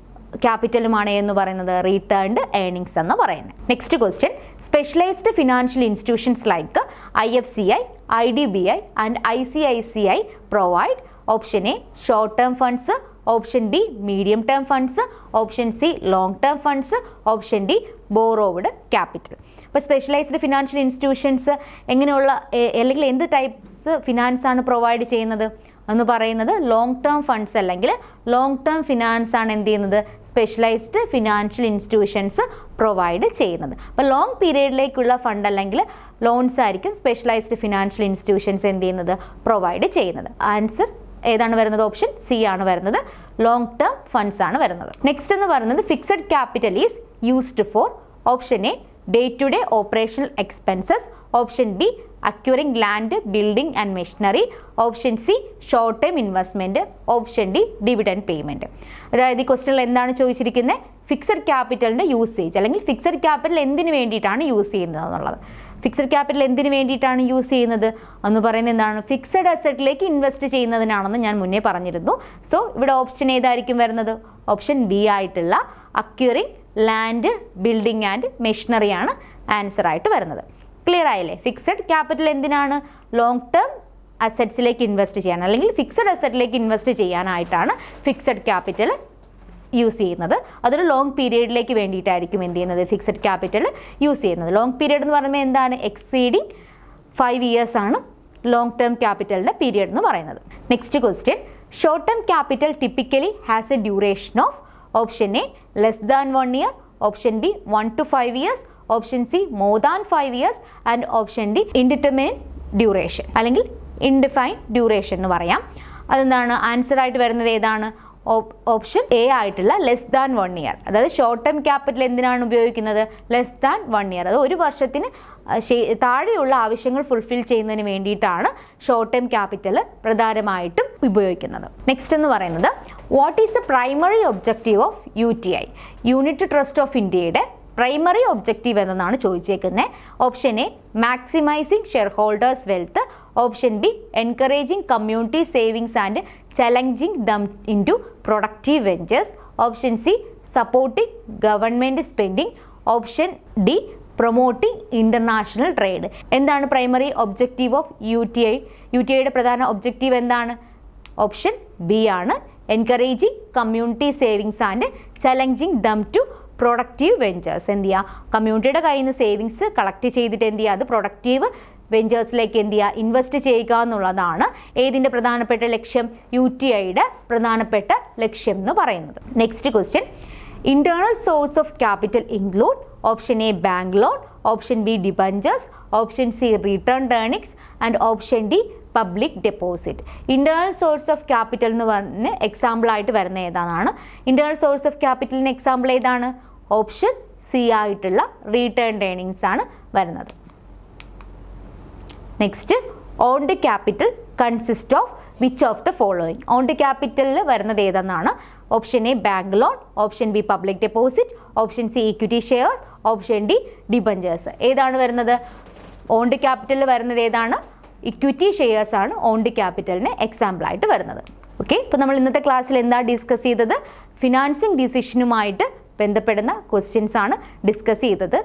ക്യാപിറ്റലുമാണ് എന്ന് പറയുന്നത് റിട്ടേൺഡ് ഏർണിംഗ്സ് എന്ന് പറയുന്നത്. Next question, specialised financial institutions like IFCI, IDBI and ICICI provide option A short term funds, option B medium term funds, option C long term funds, option D ബോറോവഡ് capital. അപ്പോൾ specialised financial institutions എങ്ങനെയുള്ള അല്ലെങ്കിൽ എന്ത് types finance ആണ് provide ചെയ്യുന്നത് എന്ന് പറയുന്നത് long term funds അല്ലെങ്കിൽ long term finance ആണ് എന്ത് ചെയ്യുന്നത്, സ്പെഷ്യലൈസ്ഡ് ഫിനാൻഷ്യൽ ഇൻസ്റ്റിറ്റ്യൂഷൻസ് പ്രൊവൈഡ് ചെയ്യുന്നത്. അപ്പോൾ ലോങ് പീരീഡിലേക്കുള്ള ഫണ്ട് അല്ലെങ്കിൽ ലോൺസ് ആയിരിക്കും സ്പെഷ്യലൈസ്ഡ് ഫിനാൻഷ്യൽ ഇൻസ്റ്റിറ്റ്യൂഷൻസ് എന്ത് ചെയ്യുന്നത്, പ്രൊവൈഡ് ചെയ്യുന്നത്. ആൻസർ ഏതാണ് വരുന്നത്? ഓപ്ഷൻ സി ആണ് വരുന്നത്, ലോങ് ടേം ഫണ്ട്സ് ആണ് വരുന്നത്. നെക്സ്റ്റ് എന്ന് പറയുന്നത് fixed capital is used for option A day to day operational expenses, option B acquiring land building and machinery, option C short term investment, option D dividend payment. അതായത് ഈ ക്വസ്റ്റനിൽ എന്താണ് ചോദിച്ചിരിക്കുന്നത്? Fixed ക്യാപിറ്റലിൻ്റെ യൂസേജ് അല്ലെങ്കിൽ fixed capital എന്തിനു വേണ്ടിയിട്ടാണ് use ചെയ്യുന്നത് എന്നുള്ളത്. ഫിക്സഡ് ക്യാപിറ്റൽ എന്തിനു വേണ്ടിയിട്ടാണ് യൂസ് ചെയ്യുന്നത് എന്ന് പറയുന്നത് എന്താണ്? ഫിക്സഡ് അസറ്റിലേക്ക് ഇൻവെസ്റ്റ് ചെയ്യുന്നതിനാണെന്ന് ഞാൻ മുന്നേ പറഞ്ഞിരുന്നു. സോ ഇവിടെ ഓപ്ഷൻ ഏതായിരിക്കും വരുന്നത്? ഓപ്ഷൻ ബി ആയിട്ടുള്ള acquiring land building and machinery ആണ് ആൻസർ ആയിട്ട് വരുന്നത്. ക്ലിയർ ആയില്ലേ? ഫിക്സഡ് ക്യാപിറ്റൽ എന്തിനാണ്? ലോങ് ടേം അസറ്റ്സിലേക്ക് ഇൻവെസ്റ്റ് ചെയ്യാൻ അല്ലെങ്കിൽ ഫിക്സഡ് അസറ്റിലേക്ക് ഇൻവെസ്റ്റ് ചെയ്യാനായിട്ടാണ് ഫിക്സഡ് ക്യാപിറ്റൽ യൂസ് ചെയ്യുന്നത്. അതൊരു ലോങ് പീരീഡിലേക്ക് വേണ്ടിയിട്ടായിരിക്കും എന്ത് ചെയ്യുന്നത്, ഫിക്സഡ് ക്യാപിറ്റൽ യൂസ് ചെയ്യുന്നത്. ലോങ് പീരീഡ് എന്ന് പറയുമ്പോൾ എന്താണ്? എക്സീഡിങ് 5 years ആണ് ലോങ് ടേം ക്യാപിറ്റലിൻ്റെ പീരീഡ് എന്ന് പറയുന്നത്. Next question, short term capital typically has A duration of option A less than 1 year, option B 1 to 5 years, option C more than 5 years and option D indeterminate duration അല്ലെങ്കിൽ ഇൻഡിഫൈൻഡ് duration എന്ന് പറയാം. അതെന്താണ്? Answer ആയിട്ട് വരുന്നത് ഏതാണ്? Option A ആയിട്ടുള്ള less than 1 year. അതായത് short term capital എന്തിനാണ് ഉപയോഗിക്കുന്നത്? Less than 1 year. അത് ഒരു വർഷത്തിന് താഴെയുള്ള ആവശ്യങ്ങൾ ഫുൾഫിൽ ചെയ്യുന്നതിന് വേണ്ടിയിട്ടാണ് ഷോർട്ട് ടേം ക്യാപിറ്റൽ പ്രധാനമായിട്ടും ഉപയോഗിക്കുന്നത്. നെക്സ്റ്റ് എന്ന് പറയുന്നത് what is the primary objective of UTI, unit trust of ഇന്ത്യയുടെ പ്രൈമറി ഒബ്ജക്റ്റീവ് എന്നാണ് ചോദിച്ചേക്കുന്നത്. Option A maximising share holders wealth, option B encouraging community savings and challenging them in to productive ventures, option C supporting government spending, option D promoting international trade. എന്താണ് primary objective of UTI? UTIയുടെ പ്രധാന objective എന്താണ്? Option B ആണ്, encouraging community savings and challenging them to productive ventures. എന്ത് ചെയ്യുക? കമ്മ്യൂണിറ്റിയുടെ കയ്യിൽ നിന്ന് സേവിങ്സ് കളക്ട് ചെയ്തിട്ട് എന്ത് ചെയ്യുക? അത് പ്രൊഡക്റ്റീവ് വെഞ്ചേഴ്സിലേക്ക് എന്ത് ചെയ്യുക? ഇൻവെസ്റ്റ് ചെയ്യുക എന്നുള്ളതാണ് ഏതിൻ്റെ പ്രധാനപ്പെട്ട ലക്ഷ്യം? UTIയുടെ പ്രധാനപ്പെട്ട ലക്ഷ്യം എന്ന് പറയുന്നത്. Next question, internal source of capital include option A bank loan, option B debentures, option C retained earnings and option D public deposit. Internal source of capital എന്ന് പറഞ്ഞ് എക്സാമ്പിൾ ആയിട്ട് വരുന്ന ഏതാണ്? ഇന്റേണൽ സോഴ്സ് ഓഫ് ക്യാപിറ്റലിന് example ഏതാണ്? Option C ആയിട്ടുള്ള retained earnings ആണ് വരുന്നത്. Next, owned capital consist of which of the following. Owned ക്യാപിറ്റലിൽ വരുന്നത് ഏതെന്നാണ്? Option A bank loan, option B public deposit, option C equity shares, option D debentures. ഏതാണ് വരുന്നത്? ഓൺഡ് ക്യാപിറ്റലിൽ വരുന്നത് ഏതാണ്? ഇക്വിറ്റി ഷെയർസ് ആണ് ഓൺഡ് ക്യാപിറ്റലിന് എക്സാമ്പിൾ ആയിട്ട് വരുന്നത്. ഓക്കെ, ഇപ്പോൾ നമ്മൾ ഇന്നത്തെ ക്ലാസ്സിൽ എന്താ ഡിസ്കസ് ചെയ്തത്? ഫിനാൻസിങ് ഡിസിഷനുമായിട്ട് ബന്ധപ്പെടുന്ന ക്വസ്റ്റ്യൻസ് ആണ് ഡിസ്കസ് ചെയ്തത്.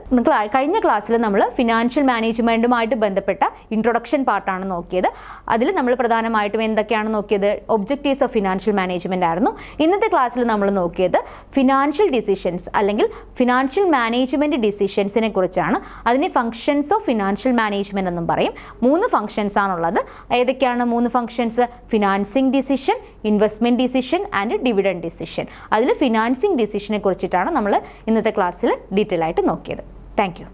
കഴിഞ്ഞ ക്ലാസ്സിൽ നമ്മൾ ഫിനാൻഷ്യൽ മാനേജ്മെൻറ്റുമായിട്ട് ബന്ധപ്പെട്ട ഇൻട്രൊഡക്ഷൻ പാർട്ടാണ് നോക്കിയത്. അതിൽ നമ്മൾ പ്രധാനമായിട്ടും എന്തൊക്കെയാണ് നോക്കിയത്? ഒബ്ജക്റ്റീവ്സ് ഓഫ് ഫിനാൻഷ്യൽ മാനേജ്മെൻ്റ് ആയിരുന്നു. ഇന്നത്തെ ക്ലാസ്സിൽ നമ്മൾ നോക്കിയത് ഫിനാൻഷ്യൽ ഡിസിഷൻസ് അല്ലെങ്കിൽ ഫിനാൻഷ്യൽ മാനേജ്മെൻറ്റ് ഡിസിഷൻസിനെ കുറിച്ചാണ്. അതിനെ ഫങ്ഷൻസ് ഓഫ് ഫിനാൻഷ്യൽ മാനേജ്മെൻറ്റ് എന്നും പറയും. 3 ഫങ്ഷൻസ് ആണുള്ളത്. ഏതൊക്കെയാണ് 3 functions? Financing decision, investment decision and dividend decision. അതിൽ ഫിനാൻസിങ് ഡിസിഷനെ കുറിച്ചിട്ടാണ് നമ്മൾ ഇന്നത്തെ ക്ലാസ്സിൽ ഡീറ്റെയിൽ ആയിട്ട് നോക്കിയത്. Thank you.